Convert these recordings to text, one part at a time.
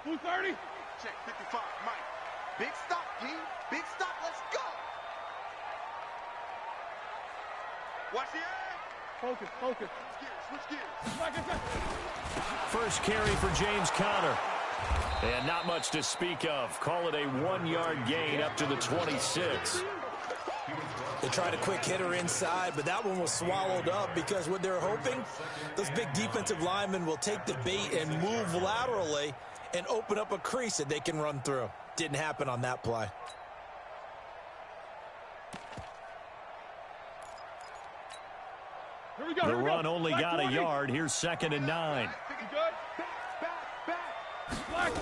230. Check 55, Mike. Big stop, G. Big stop. Let's go. Watch the edge. Focus, focus. Switch gears. First carry for James Conner. And not much to speak of. Call it a 1-yard gain up to the 26. They tried a quick hitter inside, but that one was swallowed up because what they're hoping, those big defensive linemen will take the bait and move laterally and open up a crease that they can run through. Didn't happen on that play. Here we go. The run only got a yard. Here's 2nd and 9. You good? Back.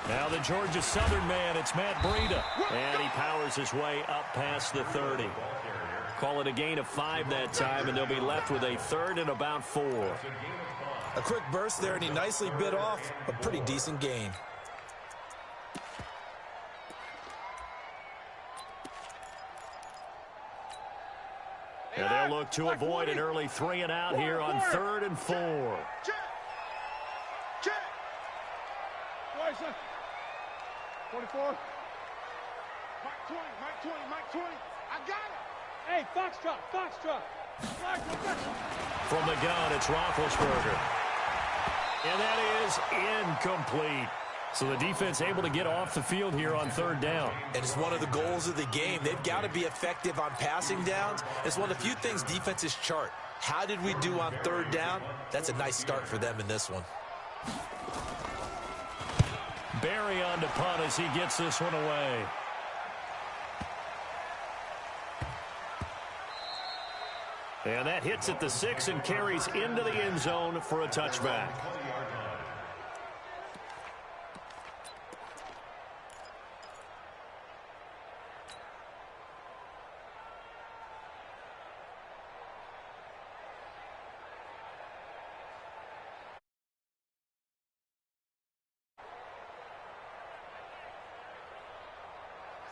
Now the Georgia Southern man, it's Matt Breida. And he powers his way up past the 30. Call it a gain of 5 that time, and they'll be left with a 3rd and about 4. A quick burst there, and he nicely bit off a pretty decent gain. And they'll look to avoid an early 3 and out here on 3rd and 4. Check. 44. Mike 20. I got it. Hey, Foxtrot. From the gun, it's Roethlisberger. And that is incomplete. So the defense able to get off the field here on 3rd down. And it's one of the goals of the game. They've got to be effective on passing downs. It's one of the few things defenses chart. How did we do on 3rd down? That's a nice start for them in this one. Barry on to punt as he gets this one away. And that hits at the 6 and carries into the end zone for a touchback.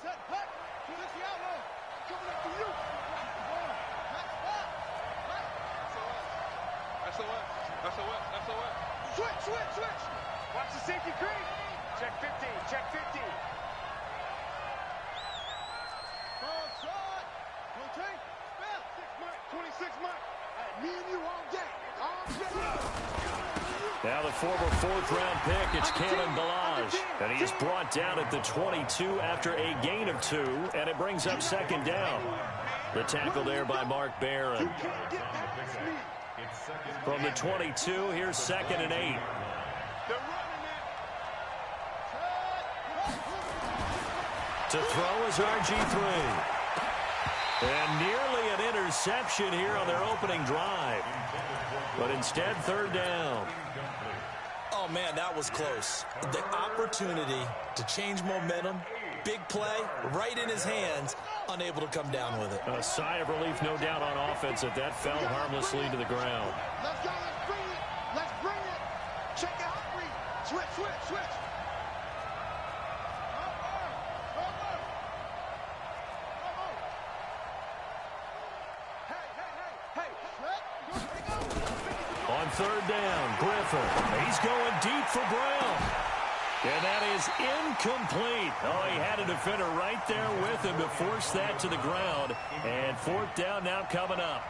Set, hut. Finish the outlaw. Coming up for you. SOS. Switch. Watch the safety creep. Check 50. 26 Mike. Me and you all day. Now the former 4th-round pick, it's Kalen Ballage. And he is brought down at the 22 after a gain of 2, and it brings up 2nd down. The tackle there by Mark Barron. From the 22, here's 2nd and 8. To throw is RG3. And nearly an interception here on their opening drive. But instead, 3rd down. Oh, man, that was close. The opportunity to change momentum, big play, right in his hands, unable to come down with it. A sigh of relief, no doubt, on offense that fell harmlessly to the ground. Let's go, let's bring it. Check out Switch. On 3rd down, Griffin. He's going deep for Brown. And that is incomplete. Oh, he had a defender right there with him to force that to the ground. And 4th down now coming up.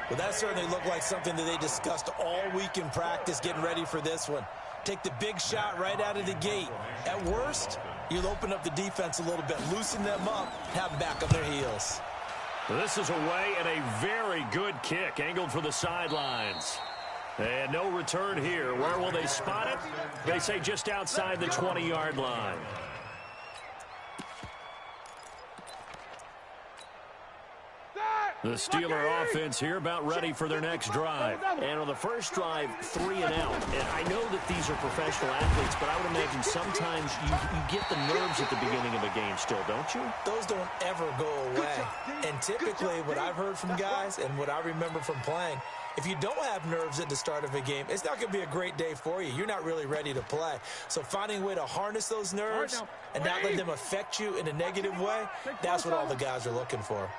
Well, that certainly looked like something that they discussed all week in practice, getting ready for this one. Take the big shot right out of the gate. At worst, you'll open up the defense a little bit, loosen them up, have them back on their heels. This is away and a very good kick, angled for the sidelines. And no return here. Where will they spot it? They say just outside the 20-yard line. The Steeler offense here about ready for their next drive. And on the first drive, 3 and out. And I know that these are professional athletes, but I would imagine sometimes you get the nerves at the beginning of a game still, don't you? Those don't ever go away. And typically what I've heard from guys and what I remember from playing, if you don't have nerves at the start of a game, it's not going to be a great day for you. You're not really ready to play. So finding a way to harness those nerves and not let them affect you in a negative way, that's what all the guys are looking for.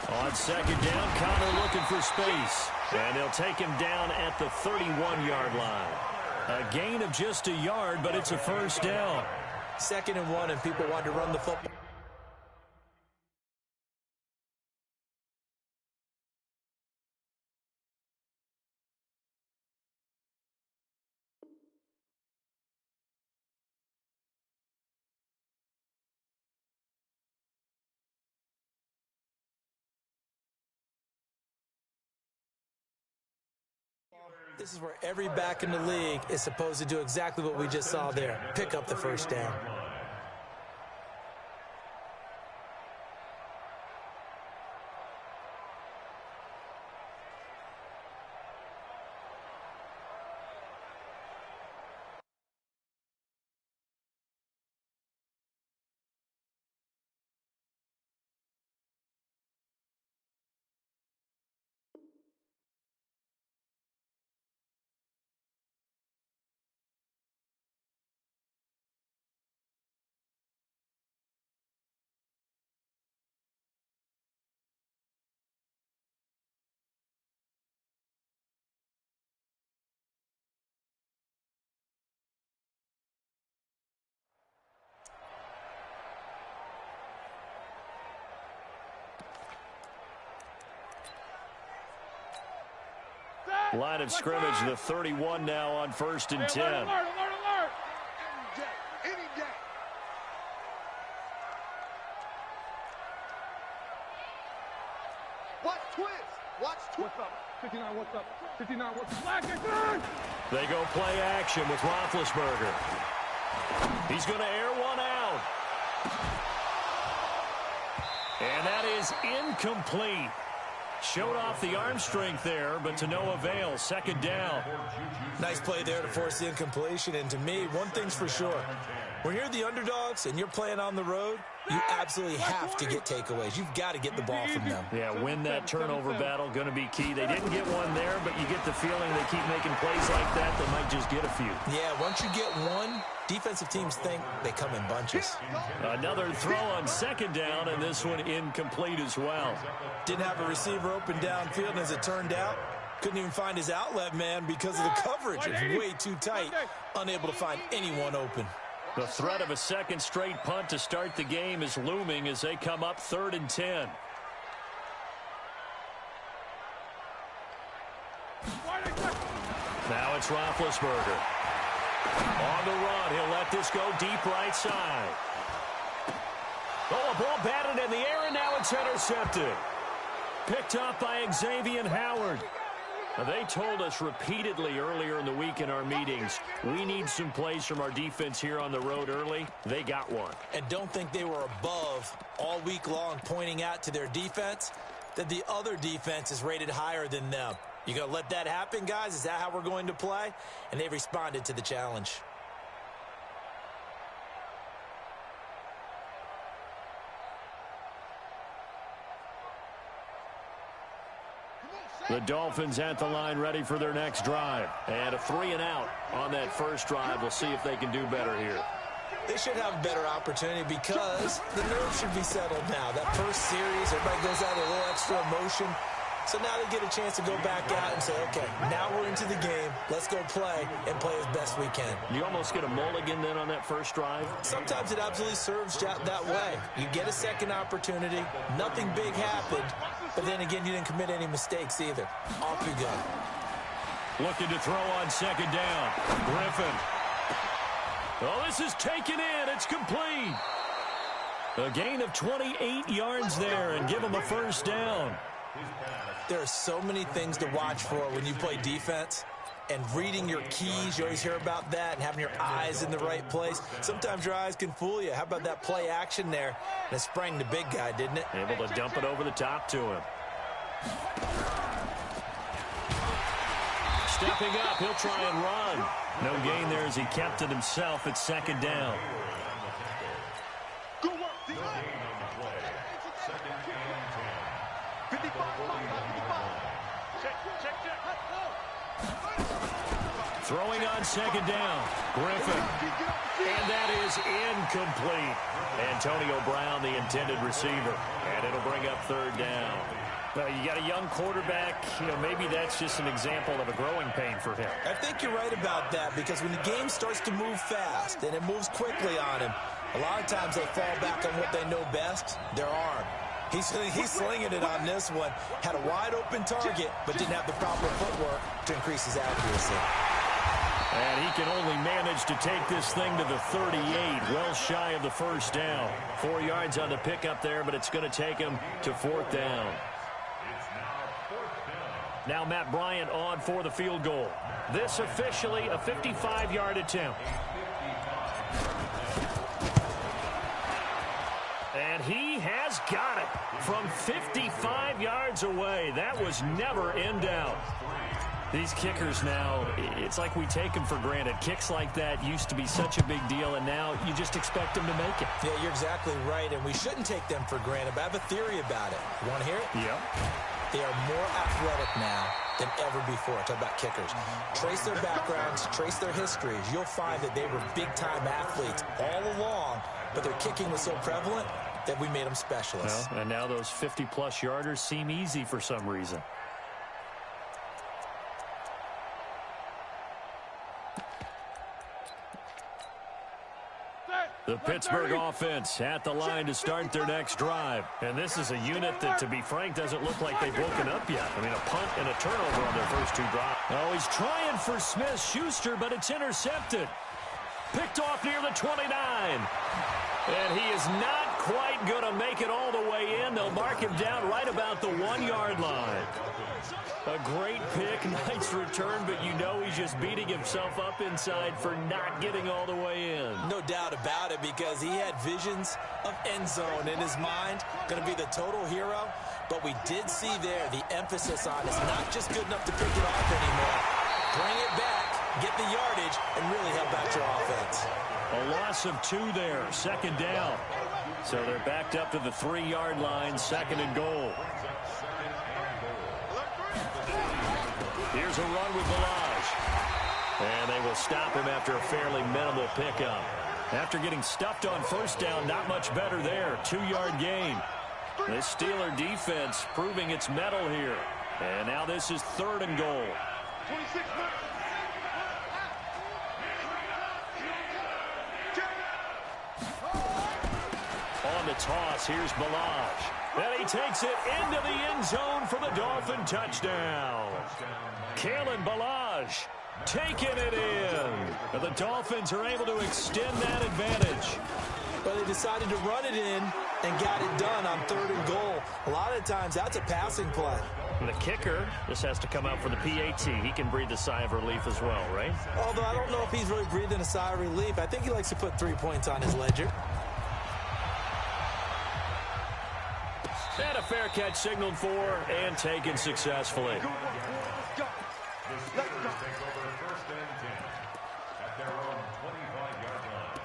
On 2nd down, Conner looking for space. And they'll take him down at the 31-yard line. A gain of just a yard, but it's a first down. 2nd and 1, and people want to run the football. This is where every back in the league is supposed to do exactly what we just saw there. Pick up the first down. Line of scrimmage, the 31 now on 1st and 10. Alert. Any day. Watch twist. Watch twist. What's up? 59, what's up? 59, what's up? Black and good! They go play action with Roethlisberger. He's going to air one out. And that is incomplete. Showed off the arm strength there, but to no avail. 2nd down. Nice play there to force the incompletion. And to me, one thing's for sure. When you're the underdogs and you're playing on the road, you absolutely have to get takeaways. You've got to get the ball from them. Yeah, win that turnover battle, going to be key. They didn't get one there, but you get the feeling they keep making plays like that, they might just get a few. Yeah, once you get one, defensive teams think they come in bunches. Another throw on 2nd down, and this one incomplete as well. Didn't have a receiver open downfield, and as it turned out, couldn't even find his outlet man because of the coverage. It's way too tight, unable to find anyone open. The threat of a 2nd straight punt to start the game is looming as they come up 3rd and 10. Now it's Roethlisberger. On the run, he'll let this go deep right side. Oh, a ball batted in the air, and now it's intercepted. Picked up by Xavier Howard. Now, they told us repeatedly earlier in the week in our meetings, we need some plays from our defense here on the road early. They got one. And don't think they were above all week long pointing out to their defense that the other defense is rated higher than them. You going to let that happen, guys? Is that how we're going to play? And they responded to the challenge. The Dolphins at the line ready for their next drive. And a 3-and-out on that first drive. We'll see if they can do better here. They should have a better opportunity because the nerves should be settled now. That first series, everybody goes out with a little extra emotion. So now they get a chance to go back out and say, okay, now we're into the game. Let's go play and play as best we can. You almost get a mulligan then on that first drive? Sometimes it absolutely serves that way. You get a second opportunity. Nothing big happened. But then again, you didn't commit any mistakes either. Off you go. Looking to throw on 2nd down. Griffin. Oh, this is taken in. It's complete. A gain of 28 yards there and give them a first down. There are so many things to watch for when you play defense. And reading your keys, you always hear about that, and having your eyes in the right place. Sometimes your eyes can fool you. How about that play action there? And it sprang the big guy, didn't it? Able to dump it over the top to him. Stepping up, he'll try and run. No gain there as he kept it himself at 2nd down. Good work, D. 55. Check. Throwing on 2nd down. Griffin. And that is incomplete. Antonio Brown, the intended receiver. And it'll bring up 3rd down. Well, you got a young quarterback. You know, maybe that's just an example of a growing pain for him. I think you're right about that, because when the game starts to move fast and it moves quickly on him, a lot of times they fall back on what they know best, their arm. He's slinging it on this one. Had a wide-open target, but didn't have the proper footwork to increase his accuracy. And he can only manage to take this thing to the 38, well shy of the first down. 4 yards on the pickup there, but it's going to take him to 4th down. Now Matt Bryant on for the field goal. This officially a 55-yard attempt. And he has got it from 55 yards away. That was never in doubt. These kickers now, it's like we take them for granted. Kicks like that used to be such a big deal, and now you just expect them to make it. Yeah, you're exactly right, and we shouldn't take them for granted, but I have a theory about it. You want to hear it? Yep. They are more athletic now than ever before. Talk about kickers. Trace their backgrounds, trace their histories. You'll find that they were big-time athletes all along, but their kicking was so prevalent that we made them specialists. Well, and now those 50-plus yarders seem easy for some reason. The Pittsburgh offense at the line to start their next drive. And this is a unit that, to be frank, doesn't look like they've woken up yet. I mean, a punt and a turnover on their first 2 drives. Oh, he's trying for Smith-Schuster, but it's intercepted. Picked off near the 29. And he is not quite going to make it all the way in. They'll mark him down right about the 1-yard line. A great pick, nice return, but you know he's just beating himself up inside for not getting all the way in. No doubt about it, because he had visions of end zone in his mind. Going to be the total hero. But we did see there the emphasis on it's not just good enough to pick it off anymore. Bring it back, get the yardage, and really help out your offense. A loss of 2 there, 2nd down. So they're backed up to the 3-yard line, 2nd and goal. Here's a run with Balaj. And they will stop him after a fairly minimal pickup. After getting stuffed on 1st down, not much better there. 2-yard gain. This Steeler defense proving its mettle here. And now this is 3rd and goal. 26 minutes. On the toss, here's Balaj. And he takes it into the end zone for the Dolphin touchdown. Kalen Balaj taking it in. And the Dolphins are able to extend that advantage. But they decided to run it in and got it done on 3rd and goal. A lot of times that's a passing play. And the kicker, this has to come out for the PAT. He can breathe a sigh of relief as well, right? Although I don't know if he's really breathing a sigh of relief. I think he likes to put 3 points on his ledger. And a fair catch signaled for and taken successfully. Let's go. Let's go. Take over 1st and 10 at their own 25-yard line.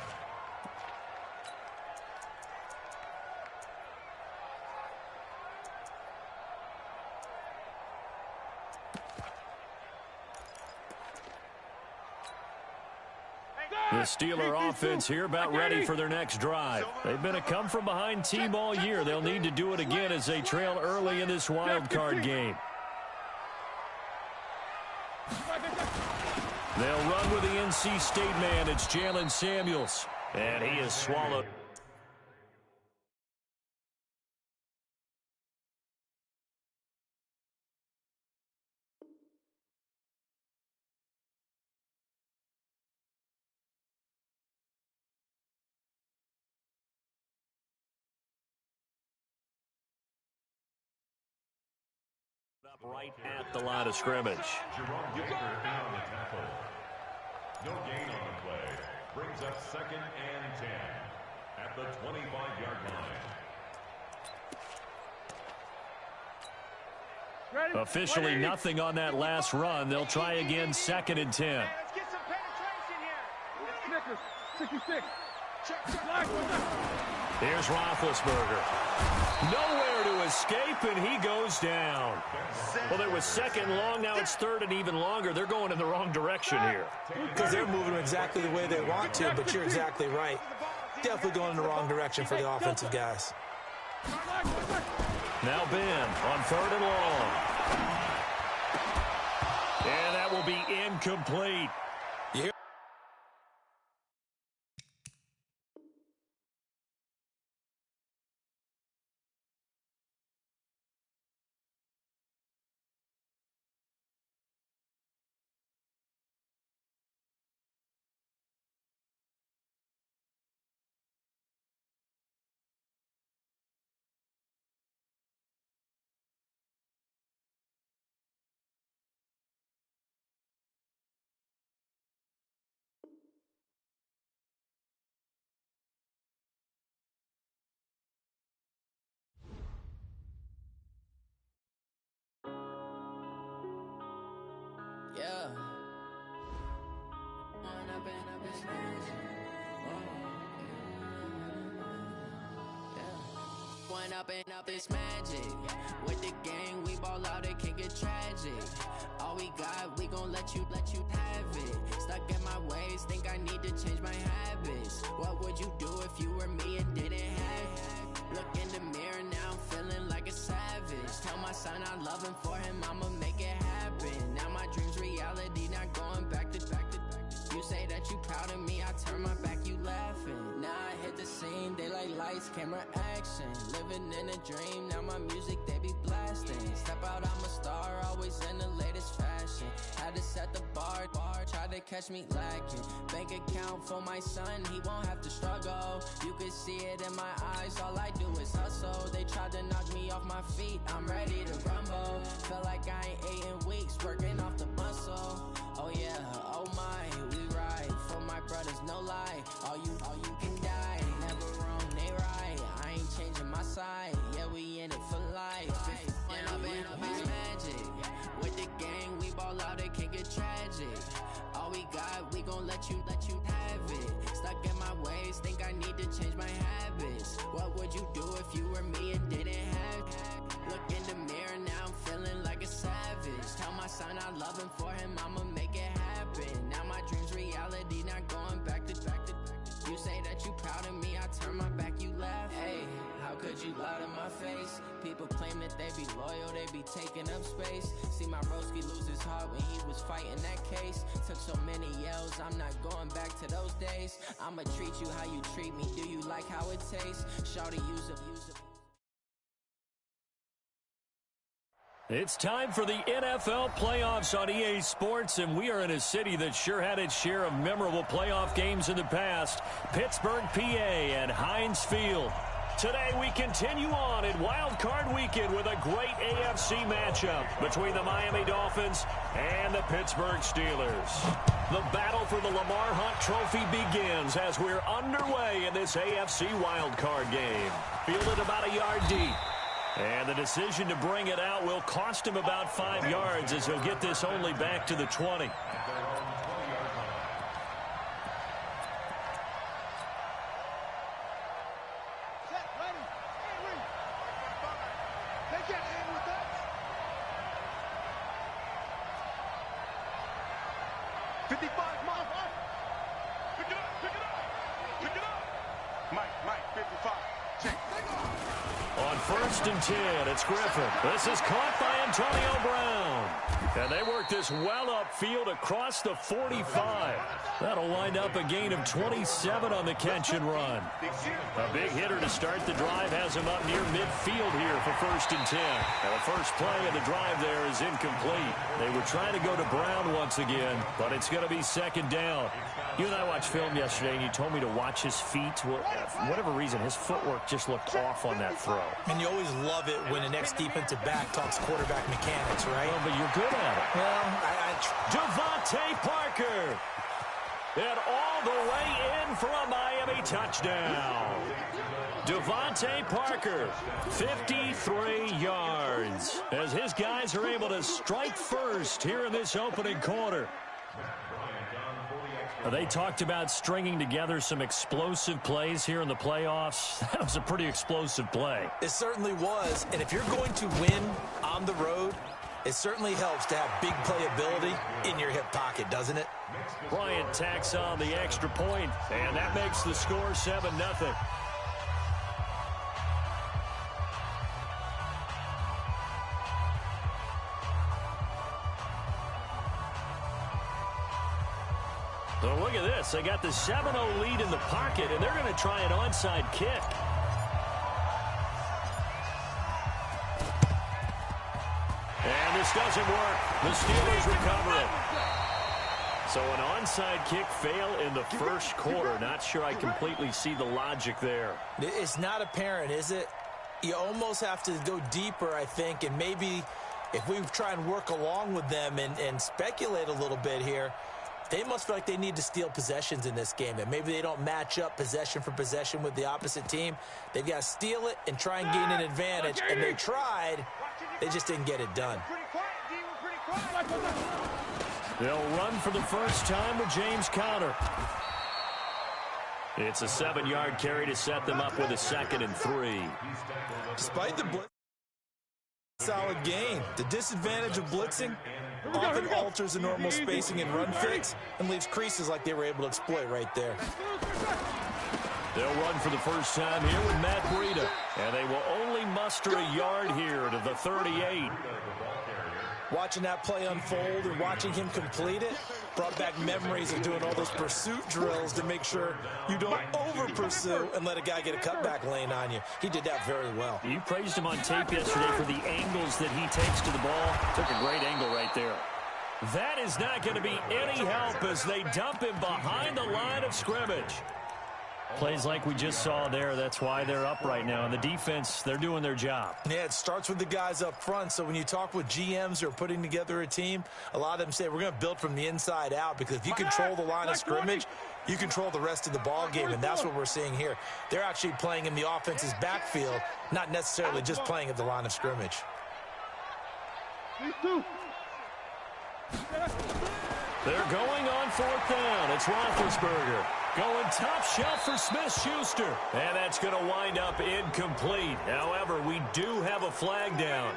The Steeler offense here about ready for their next drive. They've been a come-from-behind team all year. They'll need to do it again as they trail early in this wild card game. They'll run with the NC State man. It's Jalen Samuels. And he is swallowed. Right at the line of scrimmage. No gain on the play. Brings up 2nd and 10 at the 25-yard line. Officially nothing on that last run. They'll try again 2nd and 10. Let's get some penetration here. Snickers, 66. Here's Roethlisberger. Nowhere to escape, and he goes down. Well, it was 2nd long. Now it's 3rd and even longer. They're going in the wrong direction here. Because they're moving exactly the way they want to, but you're exactly right. Definitely going in the wrong direction for the offensive guys. Now Ben on 3rd and long. And that will be incomplete. Yeah. Up this magic. With the gang, we ball out, it can get tragic. All we got, we gon' let you have it. Stuck in my ways, think I need to change my habits. What would you do if you were me and didn't have it? Look in the mirror, now I'm feeling like a savage. Tell my son I love him, for him I'ma make it happen. Now my dream's reality, not going back to. You say that you proud of me, I turn my back, you laughing. Now I hit the scene, they like lights, camera, action. Living in a dream, now my music, they be blasting. Step out, I'm a star, always in the latest fashion. Had to set the bar, tried to catch me lacking. Bank account for my son, he won't have to struggle. You can see it in my eyes, all I do is hustle. They tried to knock me off my feet, I'm ready to rumble. Feel like I ain't ate in weeks, working off the muscle. Oh yeah, oh my, we ride for my brothers, no lie. All you can die, never wrong, they right. I ain't changing my side, yeah, we in it for life. When I've been magic, with the gang, we ball out, it can get tragic. All we got, we gon' let you have it. Stuck in my ways, think I need to change my habits. What would you do if you were me and didn't have it? Look in the mirror, now I'm feeling like a savage. Tell my son I love him, for him I'ma make it happen. Now my dream's reality, not going back to. You say that you proud of me, I turn my back, you laugh. Hey, how could you lie to my face? People claim that they be loyal, they be taking up space. See my broski lose his heart when he was fighting that case. Took so many yells, I'm not going back to those days. I'ma treat you how you treat me, do you like how it tastes? Shawty, use it. It's time for the NFL playoffs on EA Sports, and we are in a city that sure had its share of memorable playoff games in the past, Pittsburgh, PA, and Heinz Field. Today we continue on in Wild Card Weekend with a great AFC matchup between the Miami Dolphins and the Pittsburgh Steelers. The battle for the Lamar Hunt Trophy begins as we're underway in this AFC Wild Card game. Fielded about a yard deep. And the decision to bring it out will cost him about 5 yards as he'll get this only back to the 20. First and 10, it's Griffin. This is caught by Antonio Brown. And they work this well upfield across the 45. That'll wind up a gain of 27 on the catch and run. A big hitter to start the drive has him up near midfield here for first and 10. And the first play of the drive there is incomplete. They were trying to go to Brown once again, but it's going to be second down. You and I watched film yesterday, and you told me to watch his feet. Well, for whatever reason, his footwork just looked off on that throw. And you always love it when the next defensive back talks quarterback mechanics, right? Well, but you're good at it. Well, Devontae Parker. And all the way in for a Miami touchdown. Devontae Parker, 53 yards. As his guys are able to strike first here in this opening quarter. They talked about stringing together some explosive plays here in the playoffs. That was a pretty explosive play. It certainly was. And if you're going to win on the road, it certainly helps to have big playability in your hip pocket, doesn't it? Bryant tacks on the extra point, and that makes the score 7-0. Well, look at this. They got the 7-0 lead in the pocket, and they're going to try an onside kick. And this doesn't work. The Steelers recover it. So an onside kick fail in the first quarter. Not sure I completely see the logic there. It's not apparent, is it? You almost have to go deeper, I think, and maybe if we try and work along with them and speculate a little bit here, they must feel like they need to steal possessions in this game, and maybe they don't match up possession for possession with the opposite team. They've got to steal it and try and gain an advantage, and they tried. They just didn't get it done. They'll run for the first time with James Conner. It's a 7-yard carry to set them up with a 2nd and 3. Despite the blitz, solid gain. The disadvantage of blitzing often alters the normal spacing and run fits and leaves creases like they were able to exploit right there. They'll run for the first time here with Matt Breida, and they will only muster a yard here to the 38. Watching that play unfold and watching him complete it brought back memories of doing all those pursuit drills to make sure you don't over-pursue and let a guy get a cutback lane on you. He did that very well. You praised him on tape yesterday for the angles that he takes to the ball. Took a great angle right there. That is not going to be any help as they dump him behind the line of scrimmage. Plays like we just saw there. That's why they're up right now. And the defense, they're doing their job. Yeah, it starts with the guys up front. So when you talk with GMs who are putting together a team, a lot of them say we're going to build from the inside out, because if you control the line of scrimmage, you control the rest of the ball game, and that's what we're seeing here. They're actually playing in the offense's backfield, not necessarily just playing at the line of scrimmage. They're going on 4th down. It's Roethlisberger. Going top shelf for Smith-Schuster. And that's going to wind up incomplete. However, we do have a flag down.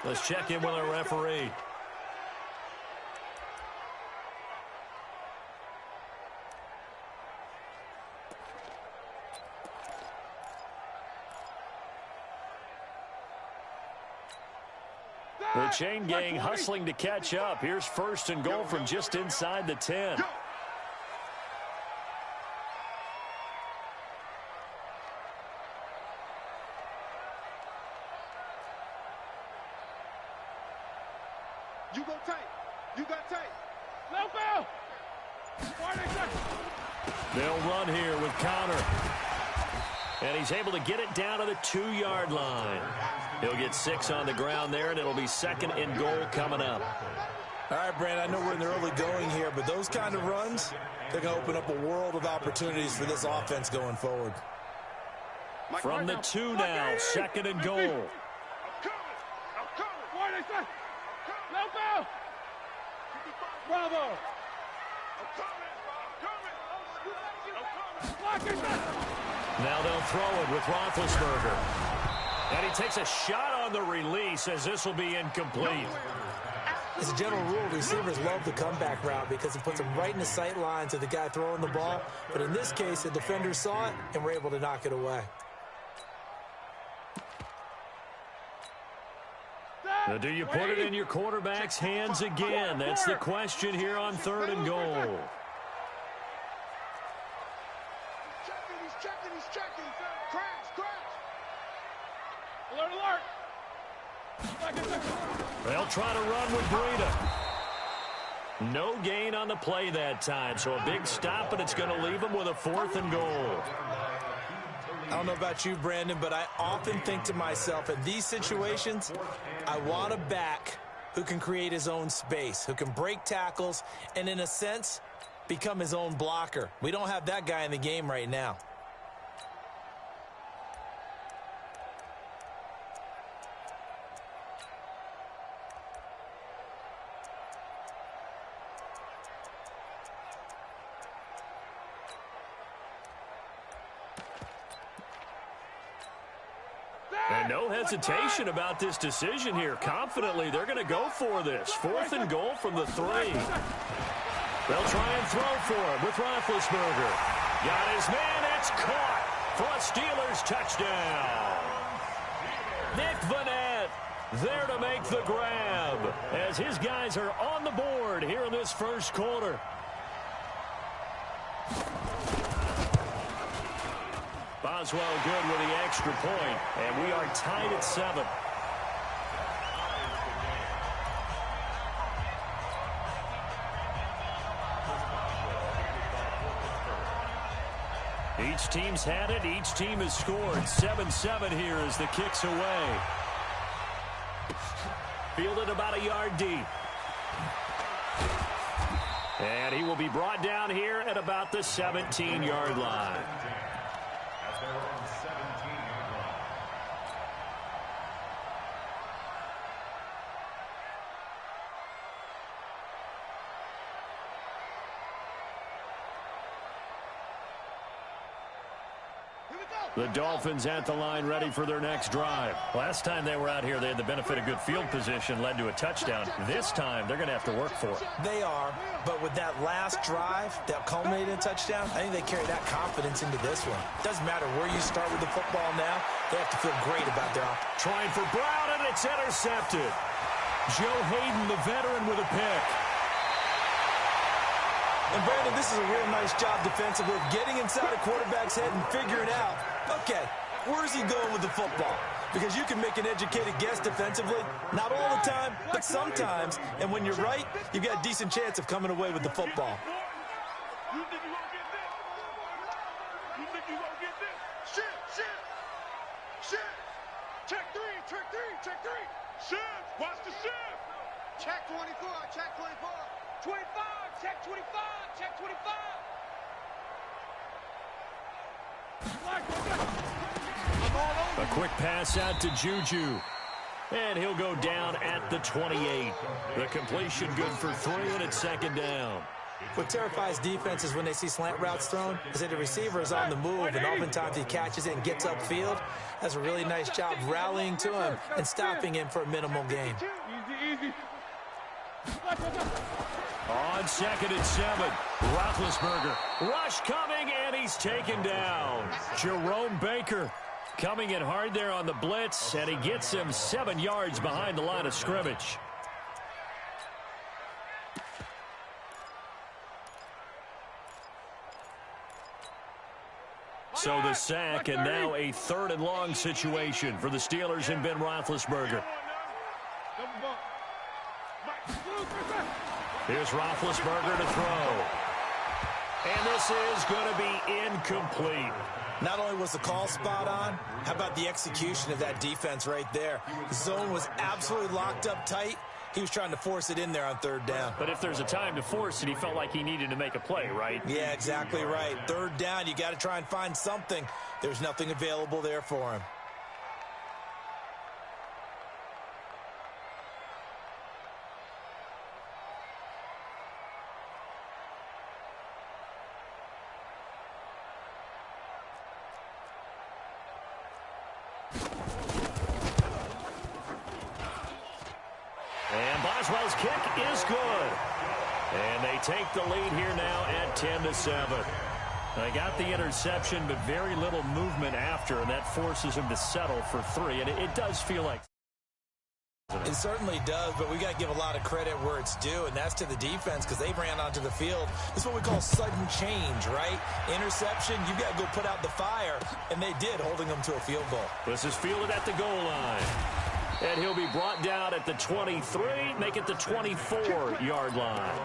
Let's check in with our referee. The chain gang hustling to catch up. Here's 1st and goal from just inside the 10. You go tight. You got tight. No foul. They'll run here with Conner. And he's able to get it down to the 2-yard line. He'll get 6 on the ground there, and it'll be 2nd and goal coming up. All right, Brandon, I know we're in the early going here, but those kind of runs, they're going to open up a world of opportunities for this offense going forward. From the 2 now, 2nd and goal. No foul. Bravo. Now they'll throw it with Roethlisberger. And he takes a shot on the release as this will be incomplete. As a general rule, receivers love the comeback route because it puts them right in the sight lines of the guy throwing the ball. But in this case, the defender saw it and were able to knock it away. Now, do you put it in your quarterback's hands again? That's the question here on 3rd and goal. He's checking. Crash. Alert. They'll try to run with Breida. No gain on the play that time, so a big stop, and it's going to leave them with a 4th and goal. I don't know about you, Brandon, but I often think to myself, in these situations, I want a back who can create his own space, who can break tackles, and in a sense, become his own blocker. We don't have that guy in the game right now. And no hesitation about this decision here. Confidently, they're going to go for this. 4th and goal from the 3. They'll try and throw for it with Roethlisberger. Got his man. It's caught for a Steelers touchdown. Nick Vannett there to make the grab as his guys are on the board here in this first quarter. Boswell good with the extra point, and we are tied at 7. Each team's had it. Each team has scored. 7-7 here as the kick's away. Fielded about a yard deep. And he will be brought down here at about the 17-yard line. At their own 17-yard line. The Dolphins at the line ready for their next drive. Last time they were out here, they had the benefit of good field position, led to a touchdown. This time, they're going to have to work for it. They are, but with that last drive that culminated in a touchdown, I think they carry that confidence into this one. Doesn't matter where you start with the football now, they have to feel great about their offense. Trying for Brown, and it's intercepted. Joe Hayden, the veteran, with a pick. And, Brandon, this is a real nice job defensively of getting inside a quarterback's head and figuring out, okay, where is he going with the football? Because you can make an educated guess defensively, not all the time, but sometimes. And when you're right, you've got a decent chance of coming away with the football. You think you gonna get this? You think you gonna get this? Shift. Check three. Shift. Watch the shift. Check 24. Check 24. 25. Check 25. Check 25. A quick pass out to Juju. And he'll go down at the 28. The completion good for 3, and it's second down. What terrifies defenses when they see slant routes thrown is that the receiver is on the move, and oftentimes he catches it and gets upfield. That's a really nice job rallying to him and stopping him for a minimal gain. Easy. On 2nd and 7, Roethlisberger. Rush coming, and he's taken down. Jerome Baker coming in hard there on the blitz, and he gets him 7 yards behind the line of scrimmage. So the sack, and now a 3rd and long situation for the Steelers and Ben Roethlisberger. Here's Roethlisberger to throw. And this is going to be incomplete. Not only was the call spot on, how about the execution of that defense right there? The zone was absolutely locked up tight. He was trying to force it in there on 3rd down. But if there's a time to force it, he felt like he needed to make a play, right? Yeah, exactly right. 3rd down, you got to try and find something. There's nothing available there for him. And Boswell's kick is good. And they take the lead here now at 10-7. They got the interception, but very little movement after, and that forces him to settle for 3. And it does feel like... It certainly does, but we got to give a lot of credit where it's due, and that's to the defense because they ran onto the field. This is what we call sudden change, right? Interception, you got to go put out the fire, and they did, holding them to a field goal. This is fielded at the goal line. And he'll be brought down at the 23, make it the 24-yard line.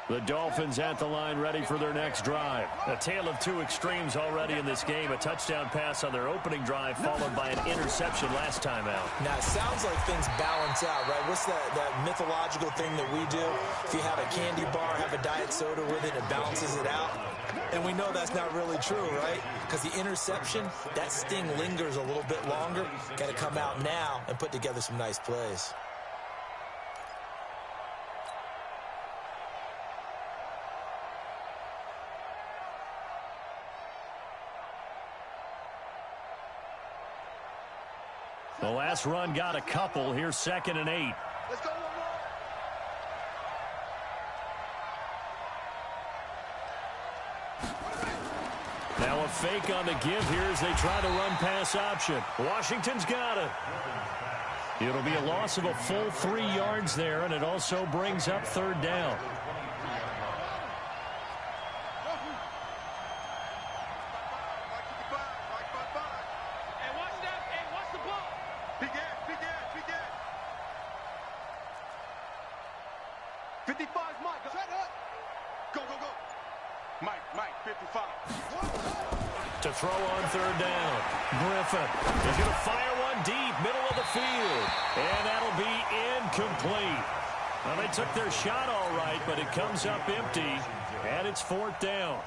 The Dolphins at the line ready for their next drive. A tale of 2 extremes already in this game. A touchdown pass on their opening drive followed by an interception last time out. Now, it sounds like things balance out, right? What's that mythological thing that we do? If you have a candy bar, have a diet soda with it, it balances it out. And we know that's not really true, right? Because the interception, that sting lingers a little bit longer. Got to come out now and put together some nice plays. The last run got a couple. Here's 2nd and 8. Let's go one more. Now a fake on the give here as they try to run pass option. Washington's got it. It'll be a loss of a full 3 yards there, and it also brings up third down. To throw on third down. Griffin is going to fire one deep, middle of the field. And that'll be incomplete. Well, they took their shot all right, but it comes up empty. And it's fourth down.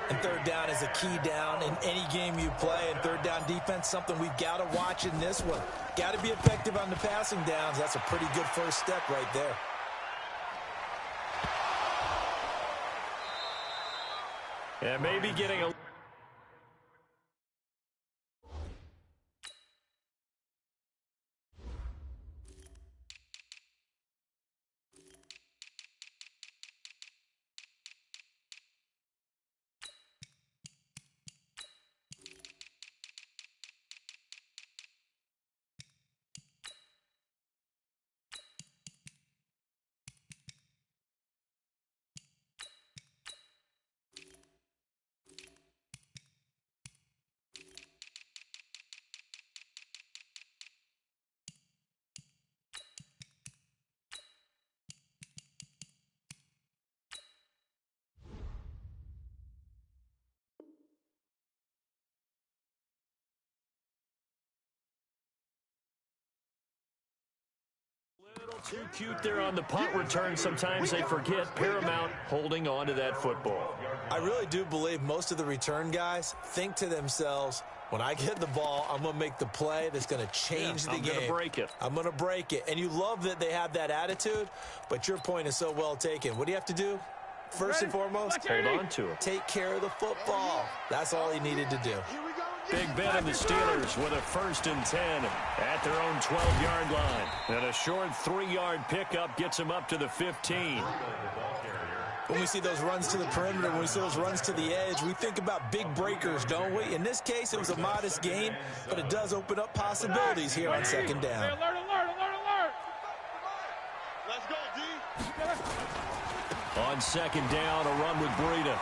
And third down is a key down in any game you play. And third down defense, something we've got to watch in this one. Got to be effective on the passing downs. That's a pretty good first step right there. And maybe getting a... Too cute there on the punt return. Sometimes they forget Paramount holding on to that football. I really do believe most of the return guys think to themselves, when I get the ball, I'm going to make the play that's going to change the game. I'm going to break it. I'm going to break it. And you love that they have that attitude, but your point is so well taken. What do you have to do? First and foremost, hold on to it. Take care of the football. That's all he needed to do. Big Ben and the Steelers with a 1st and 10 at their own 12-yard line. And a short 3-yard pickup gets them up to the 15. When we see those runs to the perimeter, when we see those runs to the edge, we think about big breakers, don't we? In this case, it was a modest gain, but it does open up possibilities here on second down. Alert, alert, alert, alert. Let's go, D. On second down, a run with Breida.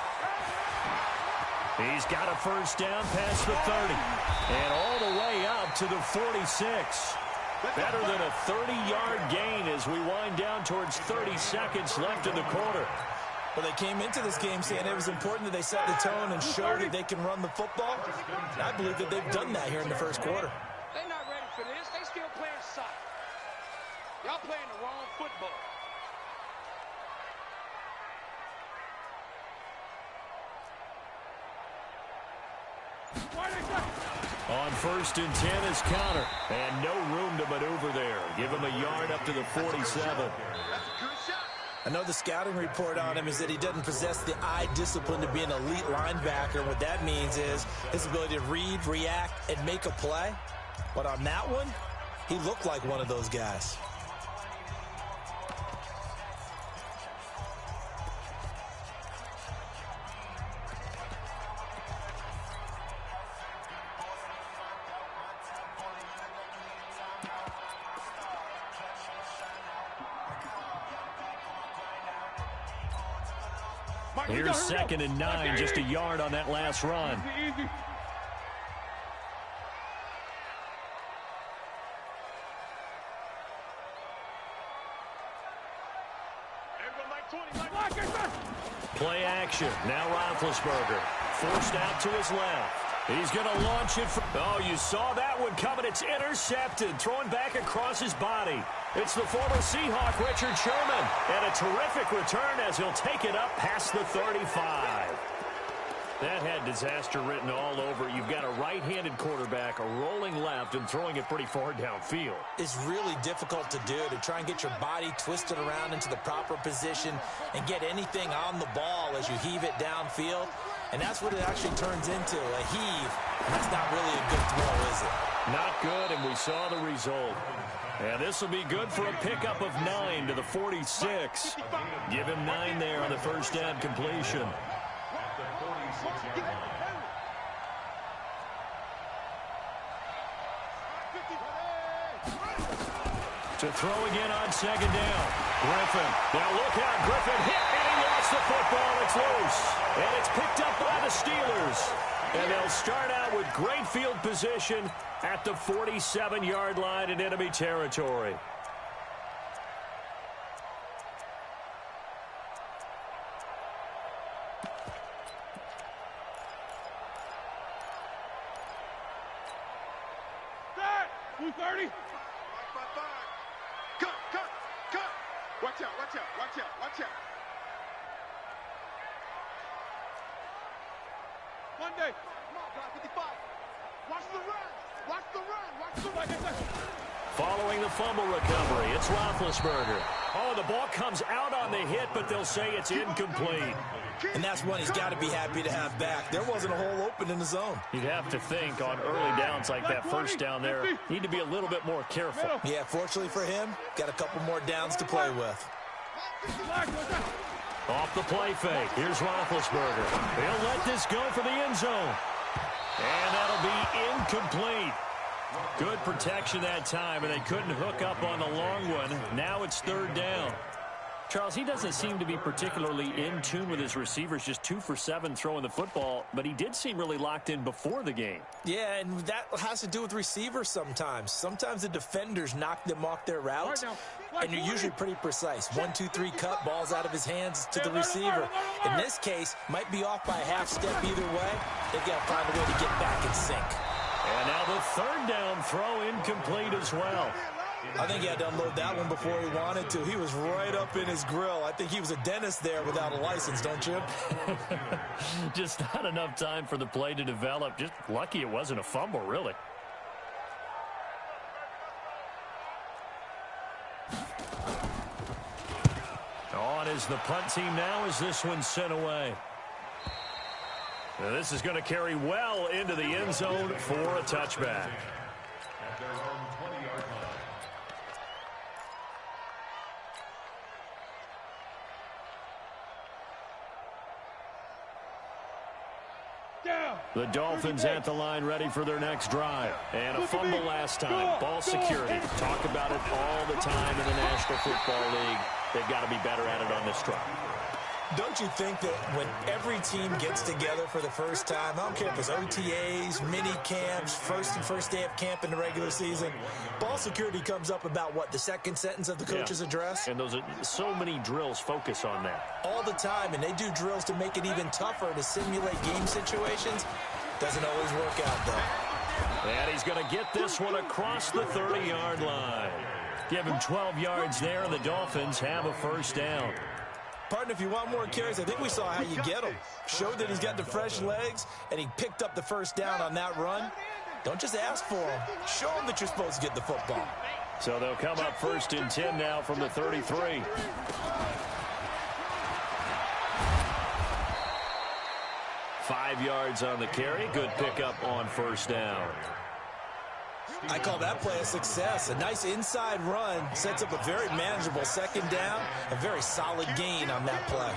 He's got a first down past the 30. And all the way up to the 46. Better than a 30-yard gain as we wind down towards 30 seconds left in the quarter. Well, they came into this game saying it was important that they set the tone and show that they can run the football. And I believe that they've done that here in the first quarter. They're not ready for this. They still playing soccer. Y'all playing the wrong football. On 1st and 10 is Counter. And no room to maneuver there. Give him a yard up to the 47. I know the scouting report on him is that he doesn't possess the eye discipline to be an elite linebacker. What that means is his ability to read, react, and make a play. But on that one, he looked like one of those guys. Here's 2nd and 9, just a yard on that last run. Easy. Play action. Now Roethlisberger. Forced out to his left. He's going to launch it. Oh, you saw that one coming. It's intercepted. Throwing back across his body. It's the former Seahawk, Richard Sherman. And a terrific return as he'll take it up past the 35. That had disaster written all over. You've got a right-handed quarterback, a rolling left, and throwing it pretty far downfield. It's really difficult to do, to try and get your body twisted around into the proper position and get anything on the ball as you heave it downfield. And that's what it actually turns into, a heave. And that's not really a good throw, is it? Not good, and we saw the result. And this will be good for a pickup of 9 to the 46. Give him 9 there on the first down completion. To throw again on second down. Griffin. Now look out. Griffin hit, and he lost the football. It's loose. And it's picked up by the Steelers. And they'll start out with great field position at the 47-yard line in enemy territory. Dad, 230. Cut. Watch out. Monday. Come on, guys, 55. Watch the run. Following the fumble recovery, it's Roethlisberger. Oh, the ball comes out on the hit, but they'll say it's incomplete. And that's one he's got to be happy to have back. There wasn't a hole open in the zone. You'd have to think on early downs like that first down there, need to be a little bit more careful. Yeah, fortunately for him, got a couple more downs to play with. Off the play fake. Here's Roethlisberger. He'll let this go for the end zone. And that'll be incomplete. Good protection that time, and they couldn't hook up on the long one. Now it's third down. Charles, he doesn't seem to be particularly in tune with his receivers, just 2 for 7 throwing the football, but he did seem really locked in before the game. Yeah, and that has to do with receivers sometimes. Sometimes the defenders knock them off their routes, and you're usually pretty precise. 1, 2, 3 cut, balls out of his hands to the receiver. In this case, might be off by a half step either way. They've got to find a way to get back in sync. And now the third down throw incomplete as well. I think he had to unload that one before he wanted to. He was right up in his grill. I think he was a dentist there without a license, don't you? Just not enough time for the play to develop. Just lucky it wasn't a fumble, really. On is the punt team now as this one's sent away. Now this is going to carry well into the end zone for a touchback. At their own 20-yard line. The Dolphins at the line ready for their next drive. And a fumble last time. Ball security. Talk about it all the time in the National Football League. They've got to be better at it on this drive. Don't you think that when every team gets together for the first time, I don't care if it's OTAs, mini camps, first day of camp in the regular season, ball security comes up about what, the second sentence of the coach's address? And those are so many drills focus on that. All the time, and they do drills to make it even tougher to simulate game situations. Doesn't always work out, though. And he's going to get this one across the 30-yard line. Give him 12 yards there, and the Dolphins have a first down. Partner, if you want more carries, I think we saw how you get him. Showed that he's got the fresh legs, and he picked up the first down on that run. Don't just ask for him. Show him that you're supposed to get the football. So they'll come up 1st and 10 now from the 33. Five yards on the carry. Good pickup on first down. I call that play a success. A nice inside run sets up a very manageable second down, a very solid gain on that play.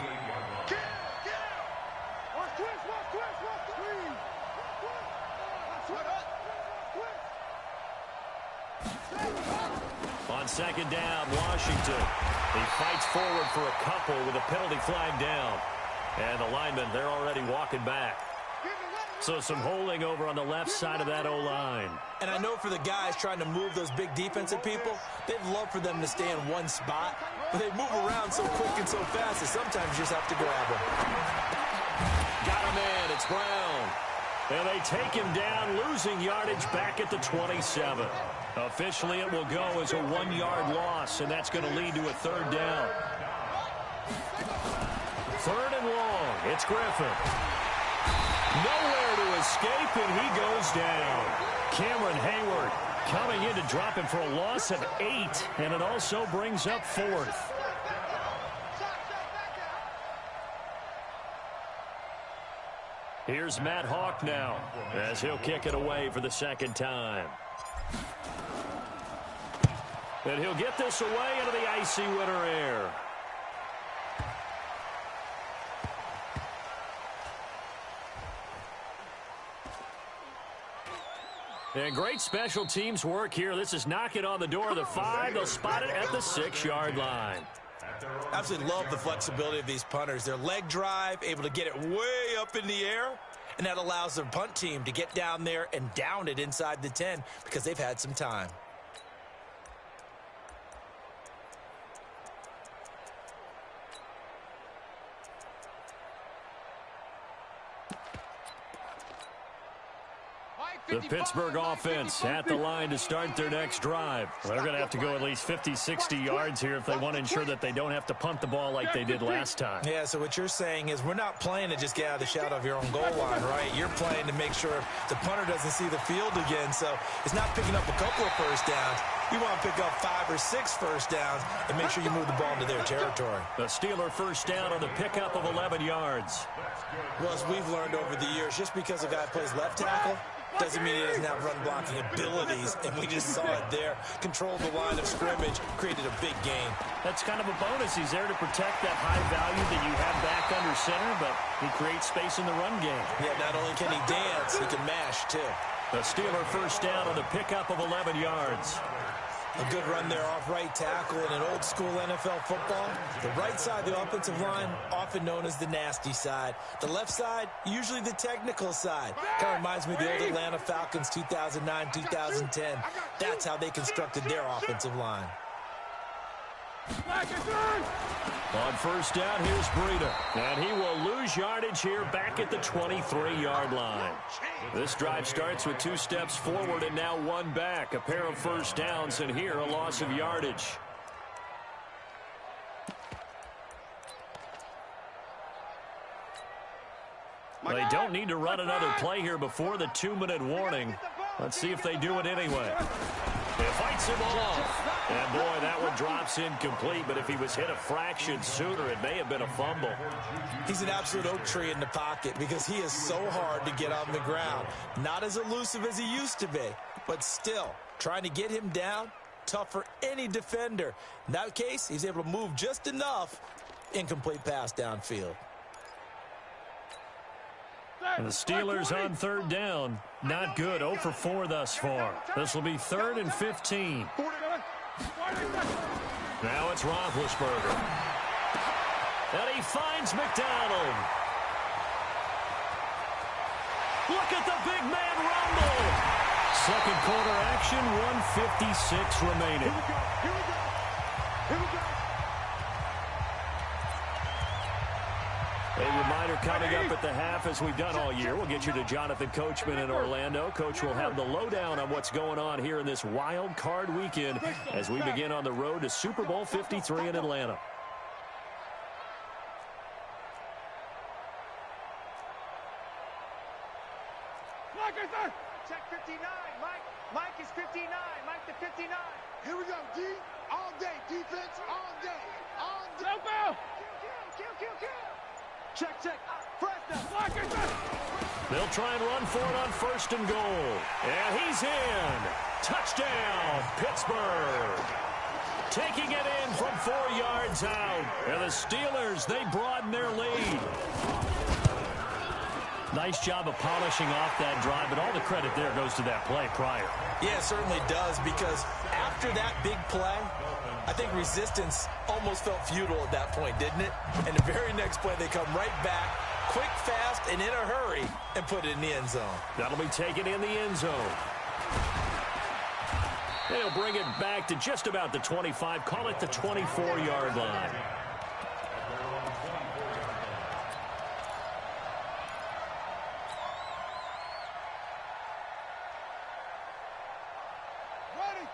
On second down, Washington. He fights forward for a couple with a penalty flag down. And the linemen, they're already walking back. So some holding over on the left side of that O-line. And I know for the guys trying to move those big defensive people, they'd love for them to stay in one spot. But they move around so quick and so fast that sometimes you just have to grab them. Got him in. It's Brown. And they take him down, losing yardage back at the 27. Officially, it will go as a 1-yard loss, and that's going to lead to a third down. Third and long. It's Griffin. Nowhere to escape, and he goes down. Cameron Hayward coming in to drop him for a loss of 8, and it also brings up 4th. Here's Matt Hawk now, as he'll kick it away for the second time. And he'll get this away into the icy winter air. And great special teams work here. This is knocking on the door of the 5. They'll spot it at the 6-yard line. Absolutely love the flexibility of these punters. Their leg drive, able to get it way up in the air, and that allows their punt team to get down there and down it inside the 10 because they've had some time. The Pittsburgh offense at the line to start their next drive. They're going to have to go at least 50, 60 yards here if they want to ensure that they don't have to punt the ball like they did last time. Yeah, so what you're saying is we're not playing to just get out of the shadow of your own goal line, right? You're playing to make sure the punter doesn't see the field again. So it's not picking up a couple of first downs. You want to pick up 5 or 6 first downs and make sure you move the ball into their territory. The Steeler first down on the pickup of 11 yards. Well, as we've learned over the years, just because a guy plays left tackle doesn't mean he doesn't have run-blocking abilities, and we just saw it there. Controlled the line of scrimmage, created a big gain. That's kind of a bonus. He's there to protect that high value that you have back under center, but he creates space in the run game. Yeah, not only can he dance, he can mash, too. The Steeler first down on the pickup of 11 yards. A good run there off right tackle in an old-school NFL football. The right side of the offensive line, often known as the nasty side. The left side, usually the technical side. Kind of reminds me of the old Atlanta Falcons 2009, 2010. That's how they constructed their offensive line. On first down, here's Breida. And he will lose yardage here back at the 23-yard line. This drive starts with 2 steps forward and now 1 back. A pair of first downs, and here a loss of yardage. They don't need to run another play here before the 2-minute warning. Let's see if they do it anyway. He fights him off. And, boy, that one drops incomplete, but if he was hit a fraction sooner, it may have been a fumble. He's an absolute oak tree in the pocket because he is so hard to get on the ground. Not as elusive as he used to be, but still, trying to get him down, tough for any defender. In that case, he's able to move just enough. Incomplete pass downfield. And the Steelers on third down. Not good. 0 for 4 thus far. This will be 3rd and 15. Now it's Roethlisberger. And he finds McDonald. Look at the big man rumble. Second quarter action, 1:56 remaining. Here we go. A reminder coming up at the half, as we've done all year. We'll get you to Jonathan Coachman in Orlando. Coach will have the lowdown on what's going on here in this wild card weekend as we begin on the road to Super Bowl 53 in Atlanta. Check 59, Mike. Mike is 59. Mike the 59. Here we go, D. All day. Defense all day. All day. No bell. Kill. Check. First down. They'll try and run for it on 1st and goal. And he's in. Touchdown, Pittsburgh. Taking it in from 4 yards out. And the Steelers, they broaden their lead. Nice job of polishing off that drive, but all the credit there goes to that play prior. Yeah, it certainly does, because after that big play, I think resistance almost felt futile at that point, didn't it? And the very next play, they come right back, quick, fast, and in a hurry, and put it in the end zone. That'll be taken in the end zone. They'll bring it back to just about the 25, call it the 24-yard line.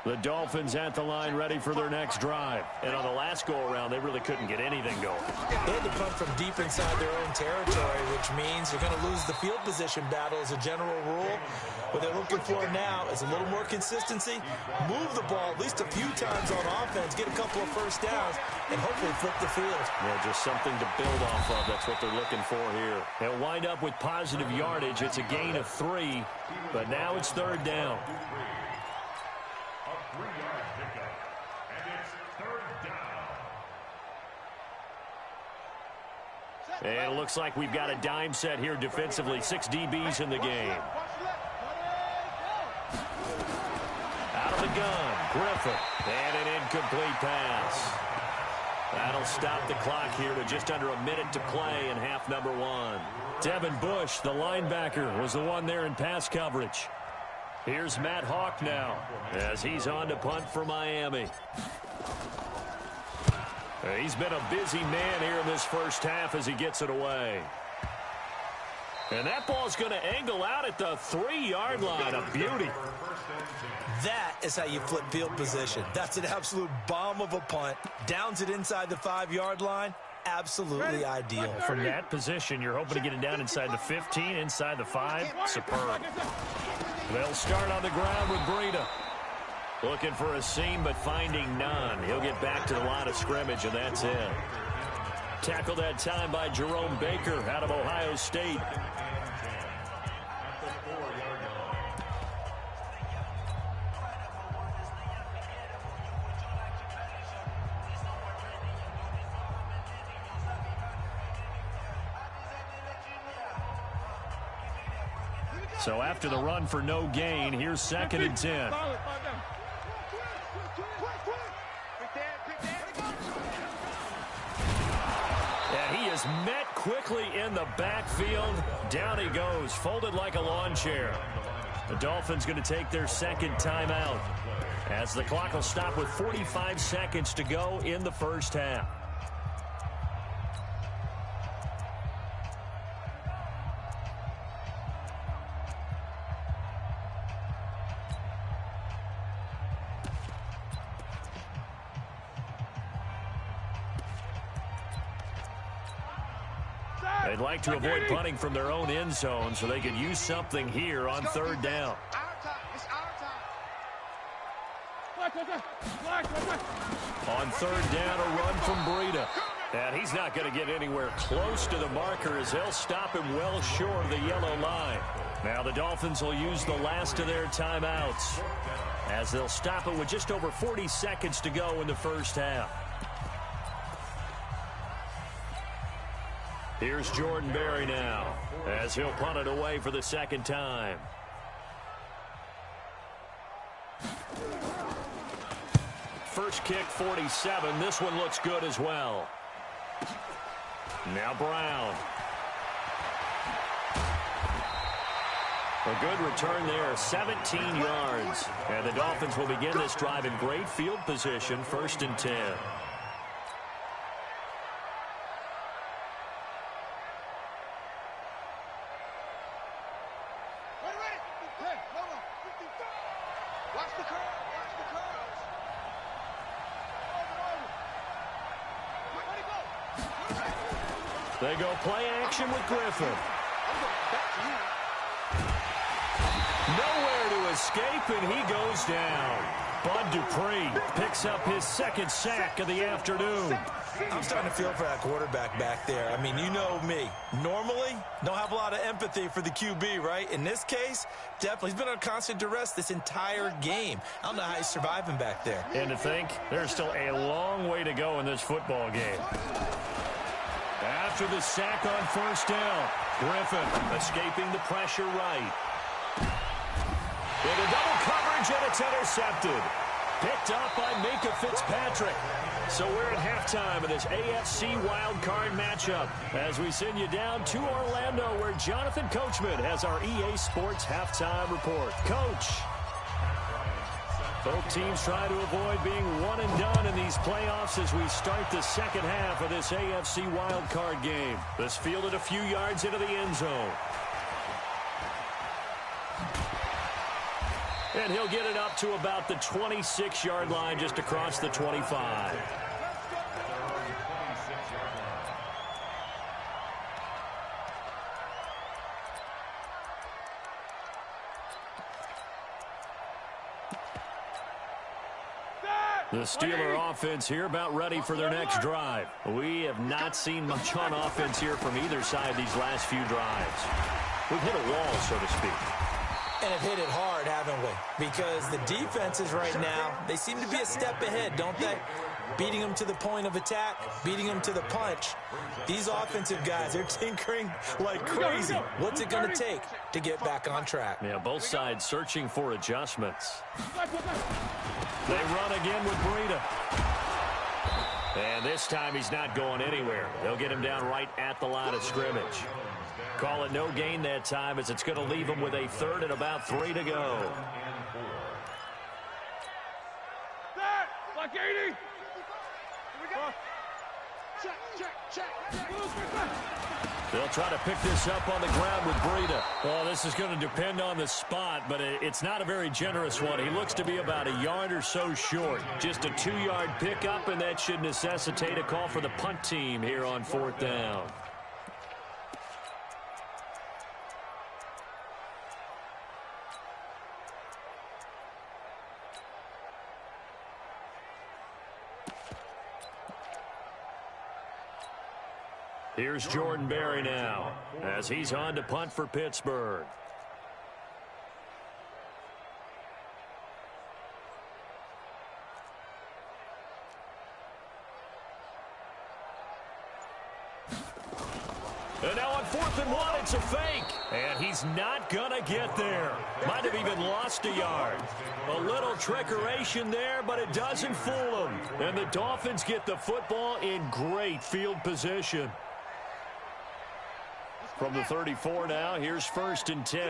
The Dolphins at the line, ready for their next drive. And on the last go-around, they really couldn't get anything going. They had to punt from deep inside their own territory, which means you're going to lose the field position battle as a general rule. What they're looking for now is a little more consistency, move the ball at least a few times on offense, get a couple of first downs, and hopefully flip the field. Yeah, just something to build off of. That's what they're looking for here. They'll wind up with positive yardage. It's a gain of 3, but now it's 3rd down. A 3-yard pickup, and it's 3rd down. And it looks like we've got a dime set here defensively. 6 DBs in the game. the gun. Griffin. And an incomplete pass. That'll stop the clock here with just under a minute to play in half number one. Devin Bush, the linebacker, was the one there in pass coverage. Here's Matt Hawk now as he's on to punt for Miami. He's been a busy man here in this first half as he gets it away. And that ball's going to angle out at the 3-yard line. A beauty. That is how you flip field position. That's an absolute bomb of a punt. Downs it inside the 5-yard line. Absolutely ideal. From that position, you're hoping to get it down inside the 15, inside the 5. Superb. They'll start on the ground with Breida. Looking for a seam, but finding none. He'll get back to the line of scrimmage, and that's it. Tackled that time by Jerome Baker out of Ohio State. So after the run for no gain, here's 2nd and 10. And he is met quickly in the backfield. Down he goes, folded like a lawn chair. The Dolphins going to take their 2nd timeout as the clock will stop with 45 seconds to go in the first half. They'd like to avoid punting from their own end zone so they could use something here on 3rd down. On 3rd down, a run from Breida. And he's not going to get anywhere close to the marker as they'll stop him well short of the yellow line. Now the Dolphins will use the last of their timeouts as they'll stop it with just over 40 seconds to go in the first half. Here's Jordan Berry now as he'll punt it away for the 2nd time. First kick, 47. This one looks good as well. Now Brown. A good return there, 17 yards. And the Dolphins will begin this drive in great field position, 1st and 10. They go play action with Griffin. Nowhere to escape, and he goes down. Bud Dupree picks up his 2nd sack of the afternoon. I'm starting to feel for that quarterback back there. I mean, you know me. Normally, don't have a lot of empathy for the QB, right? In this case, definitely. He's been on constant duress this entire game. I don't know how he's surviving back there. And to think, there's still a long way to go in this football game. After the sack on 1st down, Griffin escaping the pressure right. With a double coverage, and it's intercepted. Picked up by Minka Fitzpatrick. So we're at halftime of this AFC wildcard matchup as we send you down to Orlando where Jonathan Coachman has our EA Sports halftime report. Coach. Both teams try to avoid being one and done in these playoffs as we start the 2nd half of this AFC wildcard game. This fielded a few yards into the end zone. And he'll get it up to about the 26-yard line just across the 25. The Steeler offense here about ready for their next drive. We have not seen much on offense here from either side these last few drives. We've hit a wall, so to speak. And have hit it hard, haven't we? Because the defenses right now, they seem to be a step ahead, don't they? beating them to the point of attack, beating them to the punch. These offensive guys, they're tinkering like crazy. What's it going to take to get back on track? Yeah, both sides searching for adjustments. They run again with Breida. And this time he's not going anywhere. They'll get him down right at the line of scrimmage. Call it no gain that time, as it's going to leave him with a third and about 3 to go. Like 80. They'll try to pick this up on the ground with Breida. Well, this is going to depend on the spot, but it's not a very generous one. He looks to be about a yard or so short. Just a 2-yard pickup, and that should necessitate a call for the punt team here on 4th down. Here's Jordan Berry now, as he's on to punt for Pittsburgh. And now on 4th and 1, it's a fake. And he's not going to get there. Might have even lost a yard. A little trickeration there, but it doesn't fool him. And the Dolphins get the football in great field position. From the 34 now, here's 1st and 10.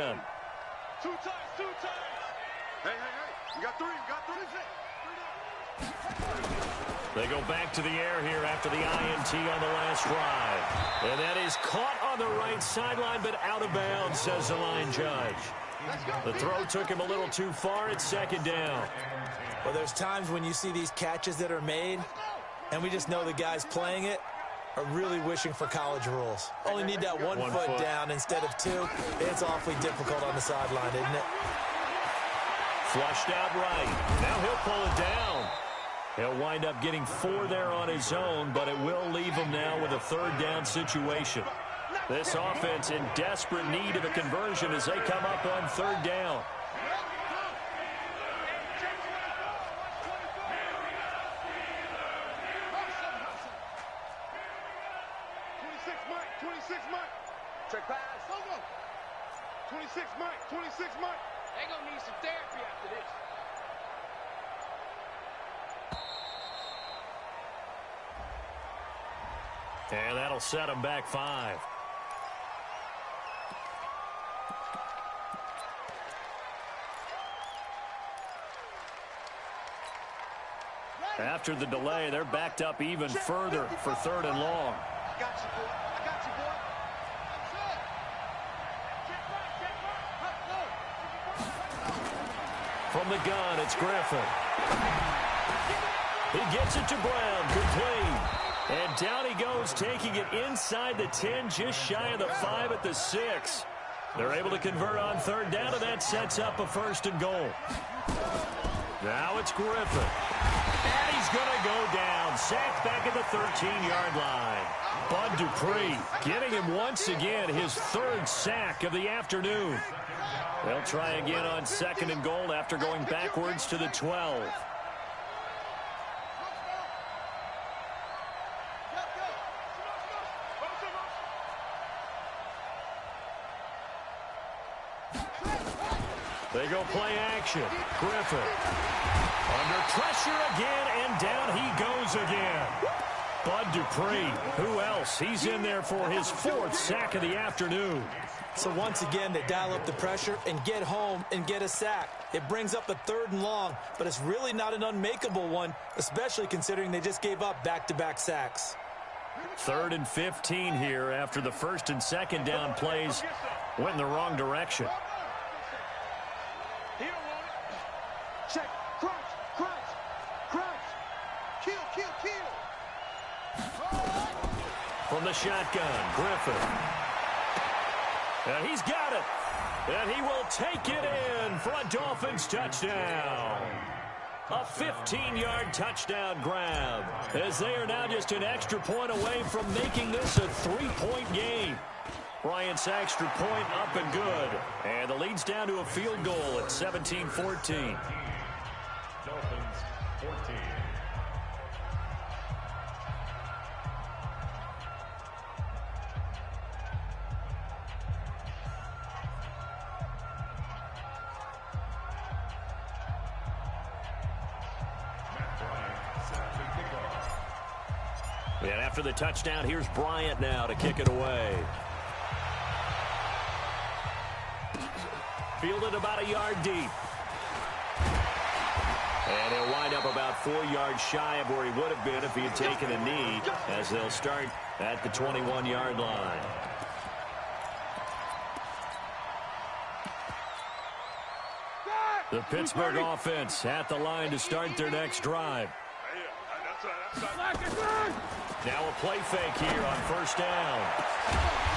2 times, 2 times. Hey. You got 3, They go back to the air here after the INT on the last drive. And that is caught on the right sideline, but out of bounds, says the line judge. The throw took him a little too far. It's 2nd down. Well, there's times when you see these catches that are made, and we just know the guys playing it are really wishing for college rules. Only need that one foot down instead of 2. It's awfully difficult on the sideline, isn't it? Flushed out right. Now he'll pull it down. He'll wind up getting 4 there on his own, but it will leave him now with a 3rd down situation. This offense in desperate need of a conversion as they come up on 3rd down. Check pass. 26 Mike. They gonna need some therapy after this. And that'll set him back 5. After the delay, they're backed up even further for 3rd and long. I got you, boy. From the gun, it's Griffin. He gets it to Brown, complete. And down he goes, taking it inside the 10, just shy of the 5 at the 6. They're able to convert on 3rd down, and that sets up a 1st and goal. Now it's Griffin. And he's going to go down. Sacked back at the 13-yard line. Bud Dupree getting him once again his 3rd sack of the afternoon. They'll try again on 2nd and goal after going backwards to the 12. They go play action. Griffin under pressure again, and down he goes again. Bud Dupree, who else? He's in there for his 4th sack of the afternoon. So once again, they dial up the pressure and get home and get a sack. It brings up a 3rd and long, but it's really not an unmakeable one, especially considering they just gave up back-to-back sacks. 3rd and 15 here after the 1st and 2nd down plays went in the wrong direction. He don't want it. Check. Crunch. Kill. From the shotgun, Griffin. And he's got it. And he will take it in for a Dolphins touchdown. A 15-yard touchdown grab, as they are now just an extra point away from making this a 3-point game. Bryant's extra point up and good. And the lead's down to a field goal at 17-14. Dolphins 14. And after the touchdown, here's Bryant now to kick it away. Fielded about a yard deep. And he'll wind up about 4 yards shy of where he would have been if he had taken a knee, as they'll start at the 21-yard line. The Pittsburgh offense at the line to start their next drive. Now a play fake here on first down.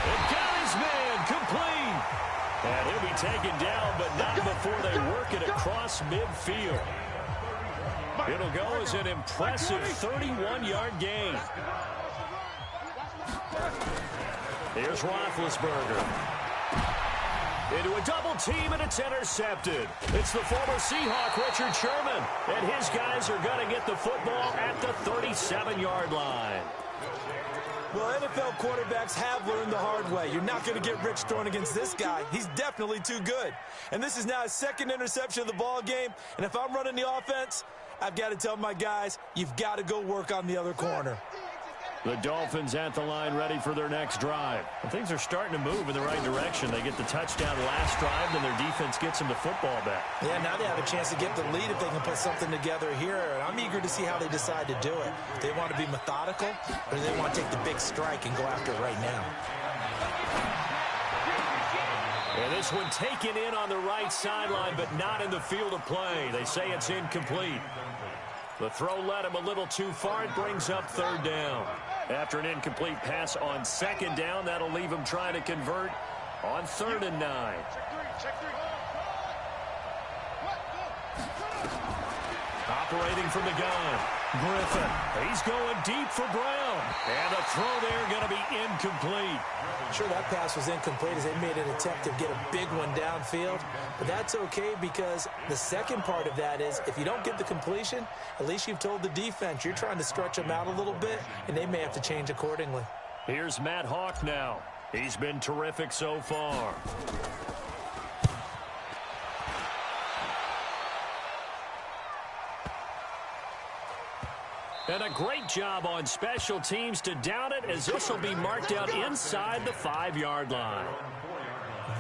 And got his man complete. And he'll be taken down, but not before they work it across midfield. It'll go as an impressive 31-yard gain. Here's Roethlisberger. Into a double team, and it's intercepted. It's the former Seahawk, Richard Sherman. And his guys are going to get the football at the 37-yard line. Well, NFL quarterbacks have learned the hard way. You're not going to get rich throwing against this guy. He's definitely too good. And this is now his second interception of the ball game. And if I'm running the offense, I've got to tell my guys, you've got to go work on the other corner. The Dolphins at the line ready for their next drive. And things are starting to move in the right direction. They get the touchdown last drive, then their defense gets them the football back. Yeah, now they have a chance to get the lead if they can put something together here. And I'm eager to see how they decide to do it. Do they want to be methodical, or do they want to take the big strike and go after it right now? And this one taken in on the right sideline, but not in the field of play. They say it's incomplete. The throw led him a little too far. It brings up third down. After an incomplete pass on second down, that'll leave him trying to convert on 3rd and 9. Operating from the gun, Griffin. He's going deep for Brown. And the throw there going to be incomplete. Sure, that pass was incomplete as they made an attempt to get a big one downfield. But that's okay because the second part of that is if you don't get the completion, at least you've told the defense you're trying to stretch them out a little bit, and they may have to change accordingly. Here's Matt Hawk now. He's been terrific so far. And a great job on special teams to down it, as this will be marked out inside the 5-yard line.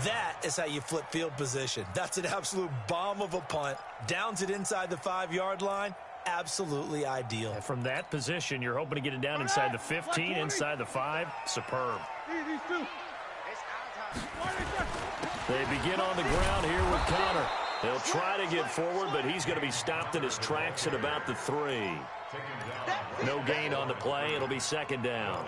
That is how you flip field position. That's an absolute bomb of a punt. Downs it inside the 5-yard line. Absolutely ideal. And from that position, you're hoping to get it down inside the 15, inside the 5. Superb. They begin on the ground here with Connor. He'll try to get forward, but he's going to be stopped in his tracks at about the 3. No gain on the play. It'll be 2nd down.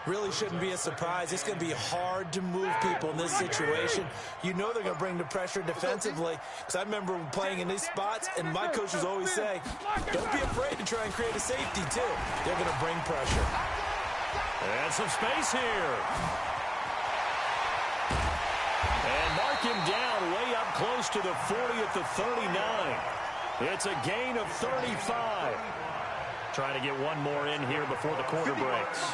Really shouldn't be a surprise. It's going to be hard to move people in this situation. You know they're going to bring the pressure defensively. Because I remember playing in these spots, and my coaches always say, don't be afraid to try and create a safety, too. They're going to bring pressure. And some space here. And mark him down way up close to the 40 at the 39. It's a gain of 35. Trying to get one more in here before the quarter breaks.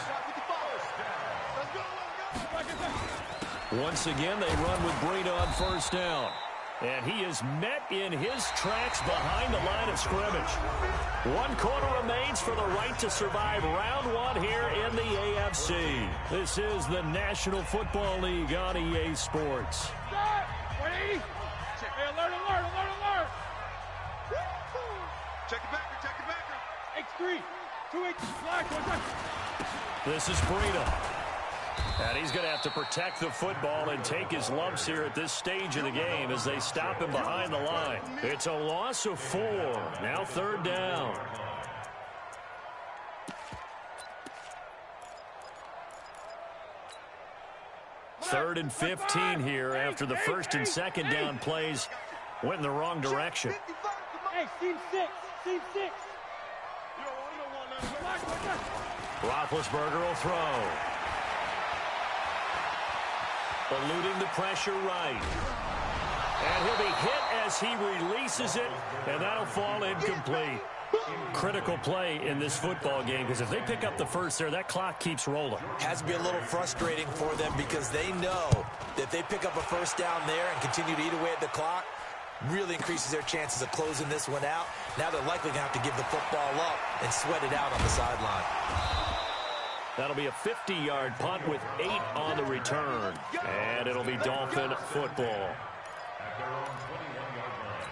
Once again, they run with Breida on first down. And he is met in his tracks behind the line of scrimmage. 1 quarter remains for the right to survive round 1 here in the AFC. This is the National Football League on EA Sports. 180. Hey, alert, alert, alert, alert. Check it back, check it back. X3, 2X, flag, 1 touch. This is Breida. And he's going to have to protect the football and take his lumps here at this stage of the game as they stop him behind the line. It's a loss of 4. Now 3rd down. Third and 15 here after the 1st and 2nd down plays went in the wrong direction. Hey, team 6, team 6. Roethlisberger will throw. Eluding the pressure right. And he'll be hit as he releases it, and that'll fall incomplete. Critical play in this football game, because if they pick up the first there, that clock keeps rolling. Has to be a little frustrating for them because they know that if they pick up a first down there and continue to eat away at the clock, really increases their chances of closing this one out. Now they're likely going to have to give the football up and sweat it out on the sideline. That'll be a 50-yard punt with 8 on the return. And it'll be Dolphin football. At their own 21-yard line.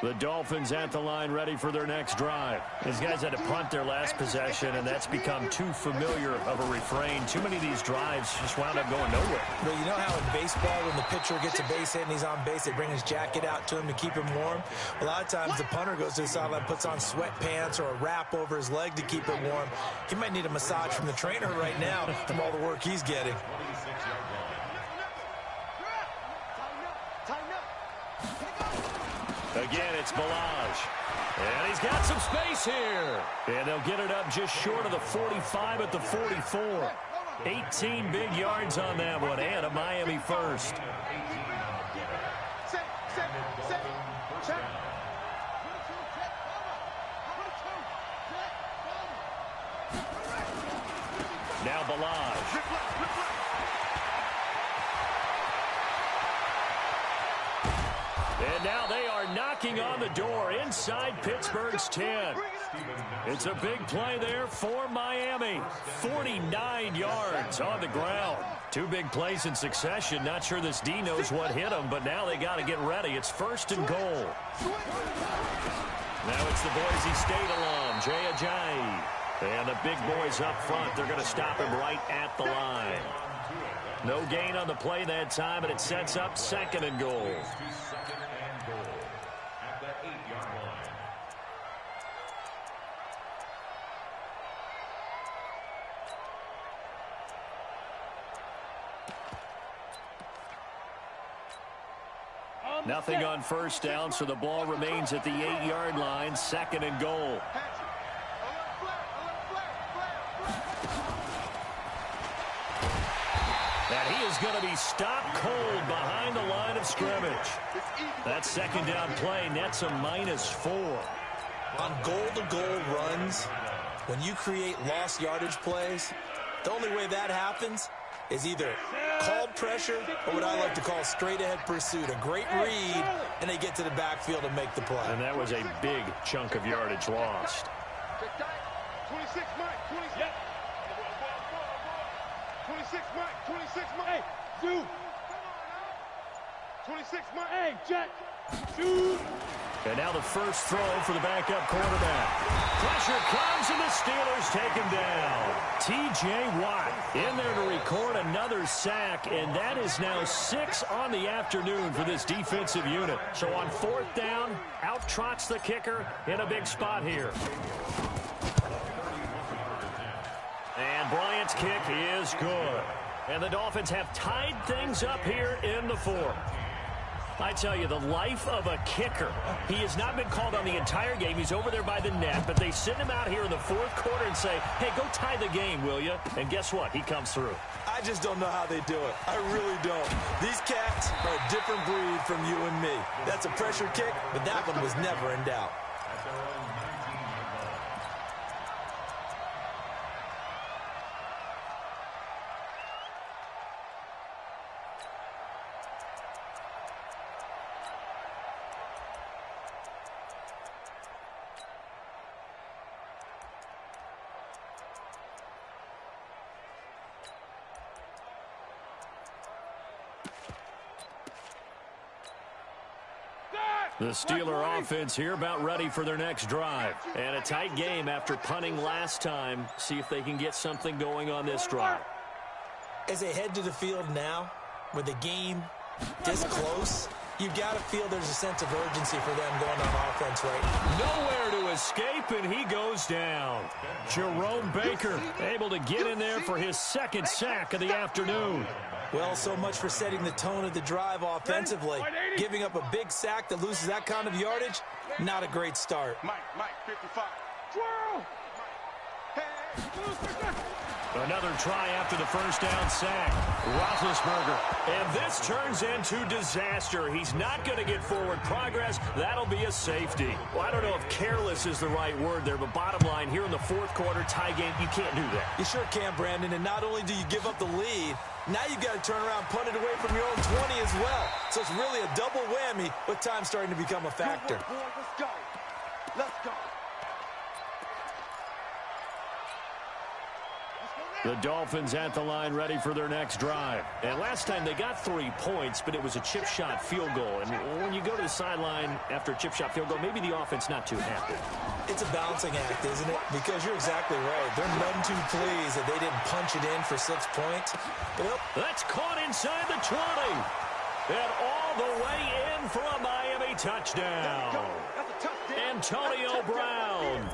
The Dolphins at the line, ready for their next drive. These guys had to punt their last possession, and that's become too familiar of a refrain. Too many of these drives just wound up going nowhere. But you know how in baseball, when the pitcher gets a base hit and he's on base, they bring his jacket out to him to keep him warm? A lot of times the punter goes to the sideline, puts on sweatpants or a wrap over his leg to keep it warm. He might need a massage from the trainer right now from all the work he's getting. 26-yard line. Again, it's Balaj. And he's got some space here. And they'll get it up just short of the 45 at the 44. 18 big yards on that one, and a Miami first. Now Balaj. And now they are knocking on the door inside Pittsburgh's 10. It's a big play there for Miami. 49 yards on the ground. 2 big plays in succession. Not sure this D knows what hit them, but now they got to get ready. It's 1st and goal. Now it's the Boise State alum, Jay Ajayi. And the big boys up front, they're going to stop him right at the line. No gain on the play that time, and it sets up 2nd and goal. At the 8-yard line. Nothing on 1st down, so the ball remains at the 8-yard line, 2nd and goal. And he is going to be stopped cold behind the line of scrimmage. That 2nd down play nets a -4. On goal-to-goal runs, when you create lost yardage plays, the only way that happens is either called pressure or what I like to call straight-ahead pursuit. A great read, and they get to the backfield and make the play. And that was a big chunk of yardage lost. 26, Mike. 26. 26, Mike. 26, Mike. Hey, dude. 26, Mike. Hey, Jet. Dude. And now the first throw for the backup quarterback. Pressure comes, and the Steelers take him down. T.J. Watt in there to record another sack, and that is now 6 on the afternoon for this defensive unit. So on 4th down, out trots the kicker in a big spot here. And Bryant's kick is good. And the Dolphins have tied things up here in the 4th. I tell you, the life of a kicker. He has not been called on the entire game. He's over there by the net, but they send him out here in the 4th quarter and say, hey, go tie the game, will you? And guess what? He comes through. I just don't know how they do it. I really don't. These cats are a different breed from you and me. That's a pressure kick, but that one was never in doubt. At their own 19-yard line. The Steeler offense here about ready for their next drive. And a tight game after punting last time. See if they can get something going on this drive. As they head to the field now, with the game this close, you've got to feel there's a sense of urgency for them going on offense right now. Nowhere to escape, and he goes down. Jerome Baker able to get in there for his 2nd sack of the afternoon. Well, so much for setting the tone of the drive offensively. Giving up a big sack that loses that kind of yardage, not a great start. Mike, 55. Twirl! Another try after the 1st down sack. Roethlisberger. And this turns into disaster. He's not going to get forward progress. That'll be a safety. Well, I don't know if careless is the right word there, but bottom line, here in the 4th quarter, tie game, you can't do that. You sure can, Brandon. And not only do you give up the lead, now you've got to turn around, punt it away from your own 20 as well. So it's really a double whammy with time starting to become a factor. Let's go. Let's go. The Dolphins at the line ready for their next drive. And last time they got 3 points, but it was a chip shot field goal. And when you go to the sideline after a chip shot field goal, maybe the offense not too happy. It's a balancing act, isn't it? Because you're exactly right. They're none too pleased that they didn't punch it in for 6 points. But that's caught inside the 20. And all the way in for a Miami touchdown. Antonio Brown.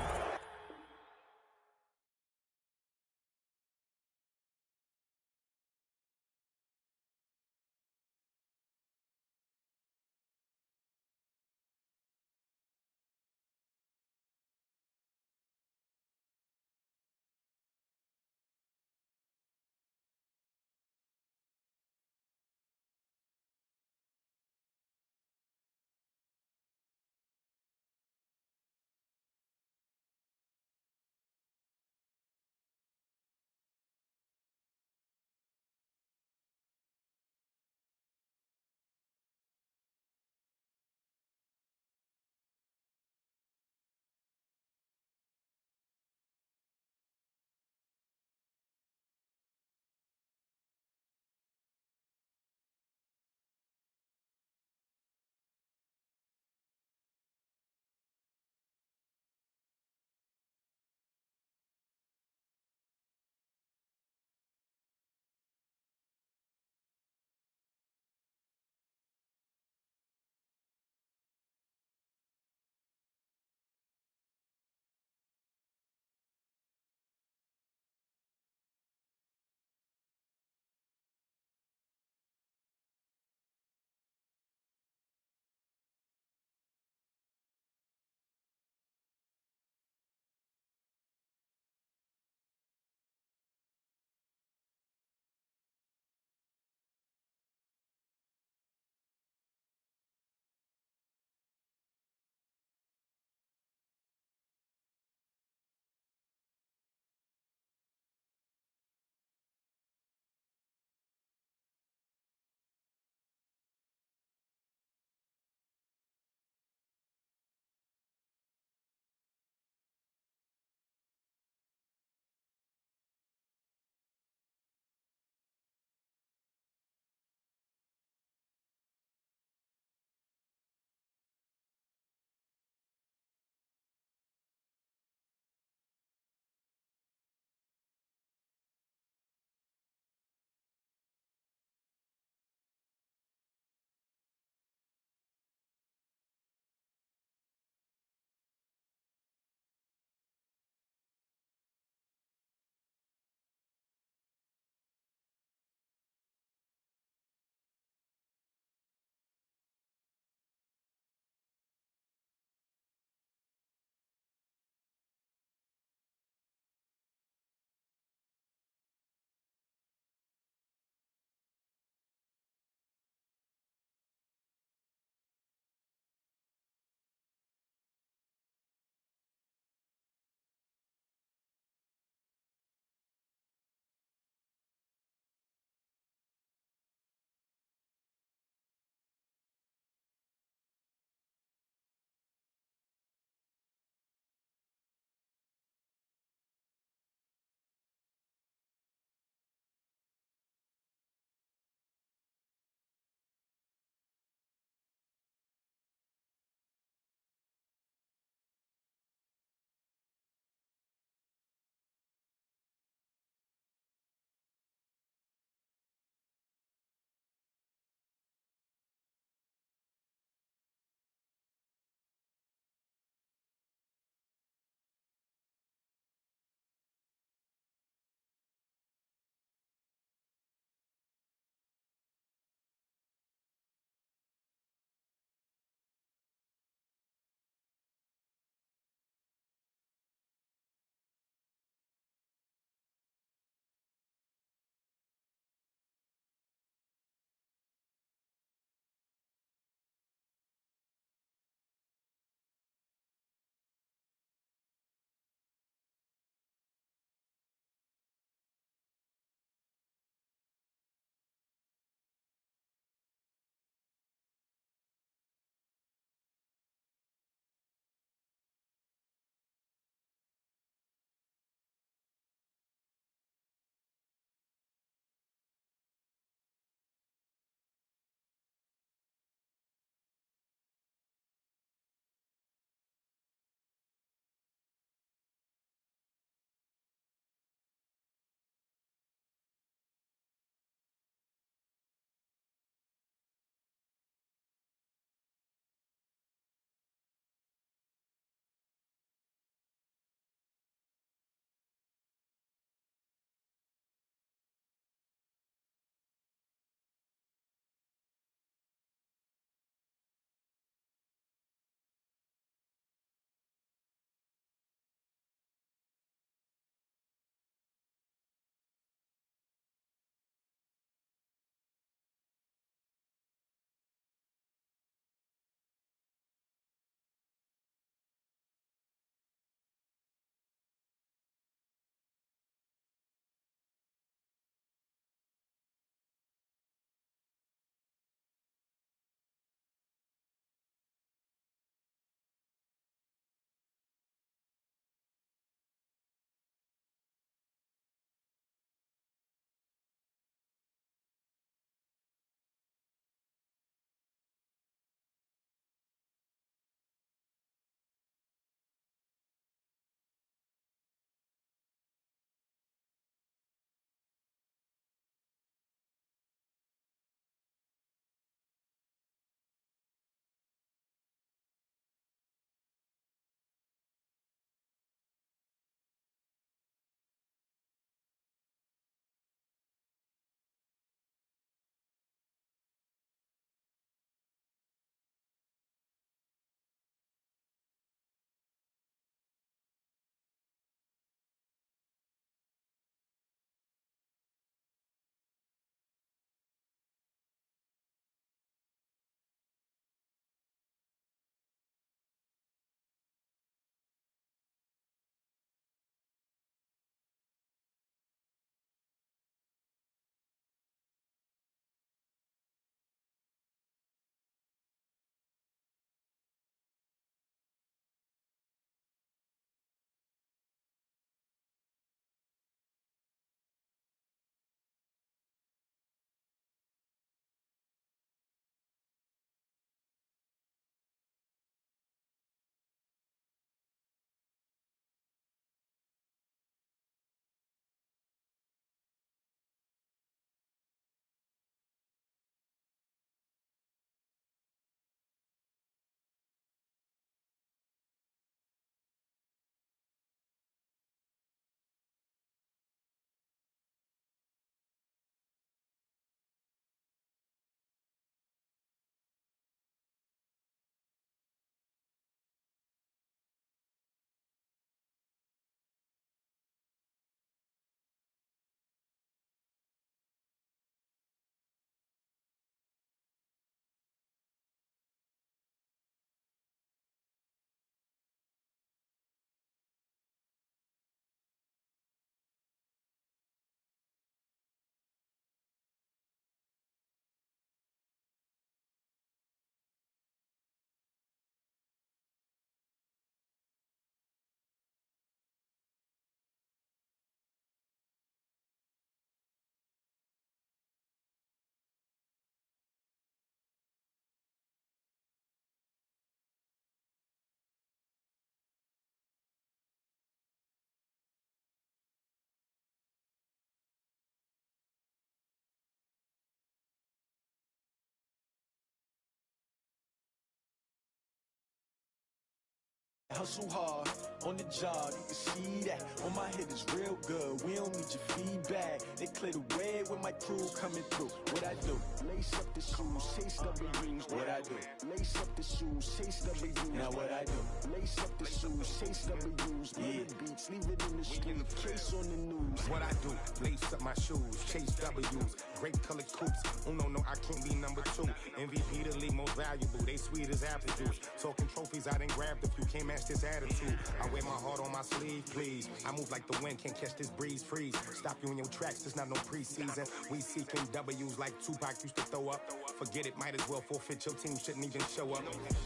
Hustle hard on the job, you can see that. On my head is real good, we don't need your feedback. They clear the way with my crew coming through. What I do? Lace up the shoes, chase W's. What I do? Lace up the shoes, chase W's. Now what I do? Lace up the shoes, chase W's. Yeah. Beats, leave it in the street, case on the news. What I do? Lace up my shoes, chase W's. Great colored coops. Oh no, I can't be number 2. MVP the league most valuable. They sweet as apple juice. Talking trophies, I didn't grab the few. Can't match this attitude. I wear my heart on my sleeve, please. I move like the wind, can't catch this breeze, freeze. Stop you in your tracks, there's not no preseason. We seeking W's like Tupac used to throw up. Forget it, might as well forfeit. Your team shouldn't even show up.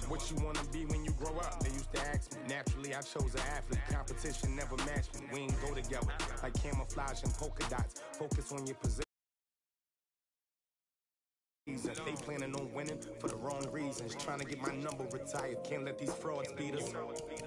What you wanna be when you grow up? They used to ask me. Naturally, I chose an athlete. Competition never matched me. We ain't go together like camouflage and polka dots. Focus on your position. They planning on winning for the wrong reasons. Trying to get my number retired. Can't let these frauds beat us.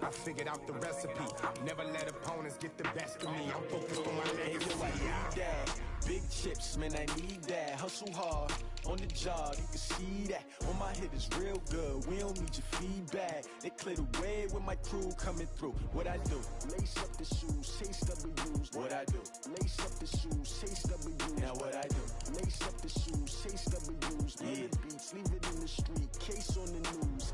I figured out the recipe. Never let opponents get the best of me. I'm focused on my legacy. I need that. Big chips, man, I need that. Hustle hard on the job, you can see that. On my head is real good, we don't need your feedback. They clear the way with my crew coming through. What I do? Lace up the shoes, chase W's. What I do? Lace up the shoes, chase W's. Now what I do? Lace up the shoes, chase W's. Yeah. Beats, leave it in the street, case on the news.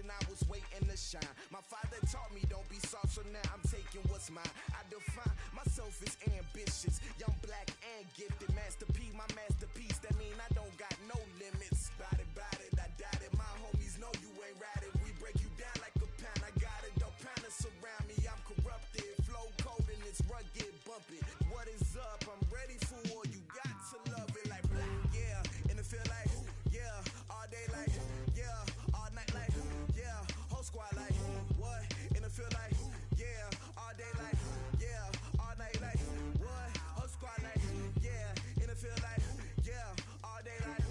I was waiting to shine. My father taught me don't be soft, so now I'm taking what's mine. I define myself as ambitious, young, black, and gifted. Master P, my masterpiece. That mean I don't got no limits. Bout it, I doubt it. My homies know you ain't ratted. We break you down like a pound. I got it, don't pound us around me. I'm corrupted, flow cold and it's rugged, bumping. What is up? I'm ready for war. You got to love it like black, yeah. And it feel like, yeah, all day like, yeah, all night like, yeah, whole squad like, what? And it feel like, yeah, all day like, yeah, all night like, what? Whole squad like, yeah, and it feel like, yeah, all day like,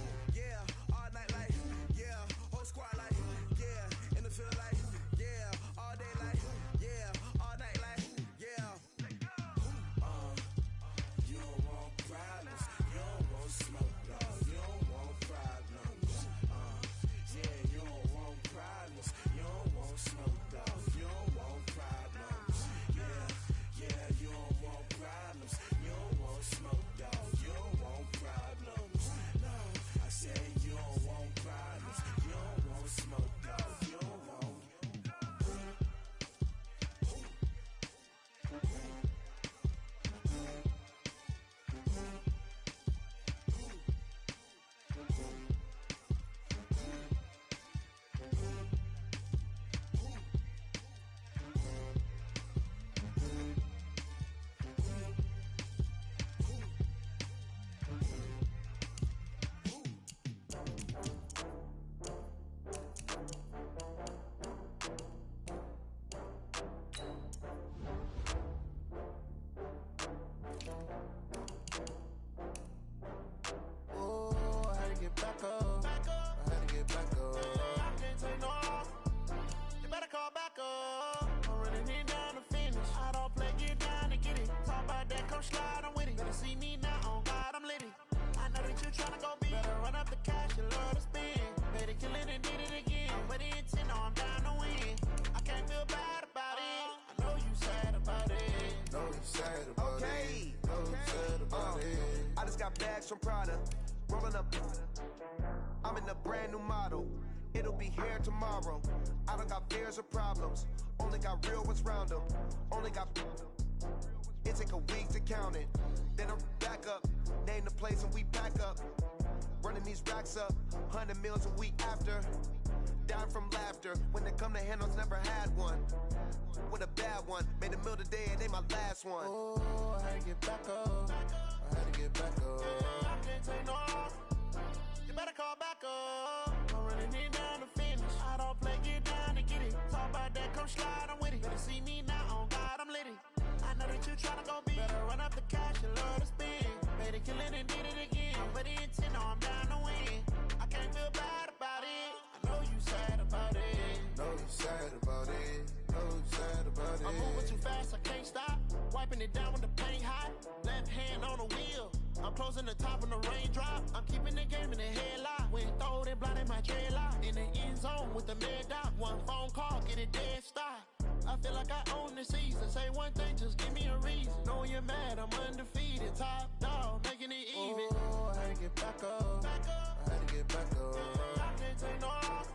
got bags from Prada. Rolling up. I'm in a brand new model. It'll be here tomorrow. I don't got fears or problems. Only got real ones round them. Only got. It take a week to count it. Then I'm back up. Name the place and we pack up. Running these racks up. 100 meals a week after. Down from laughter. When they come to handles, never had one. With a bad one. Made a meal today and ain't my last one. Oh, I had to get back up. I had to get back up. I can't take no loss. You better call back up. I'm running it down to finish. I don't play, get down to get it. Talk about that, come slide, I'm with it. Better see me now, on God, I'm litty. I know that you tryna go big. Better run up the cash, you love to spin. Made it, kill it, and did it again. But the intent, no, I'm down to win. I can't feel bad about it. I know you sad about it. Know you sad about it. Know you sad about it. I'm moving too fast, I can't stop. Wiping it down with the paint hot. Left hand on the wheel. I'm closing the top when the raindrop. I'm keeping the game in the headlock. When throwed and blinded my dreadlock. In the end zone with the mad dot. One phone call, get it dead stop. I feel like I own the season. Say one thing, just give me a reason. Knowing you're mad, I'm undefeated. Top dog, making it even. Oh, I had to get back up. I had to get back up. I can't take no loss.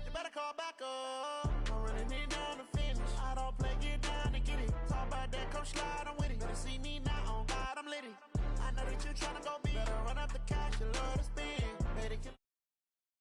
You better call back up. I'm running it down to finish. I don't play, get down to get it. Talk about that, come slide, I'm with it. Better see me now, on God, I'm litty. I know that you tryna go big. Better run up the cash, you love to spend.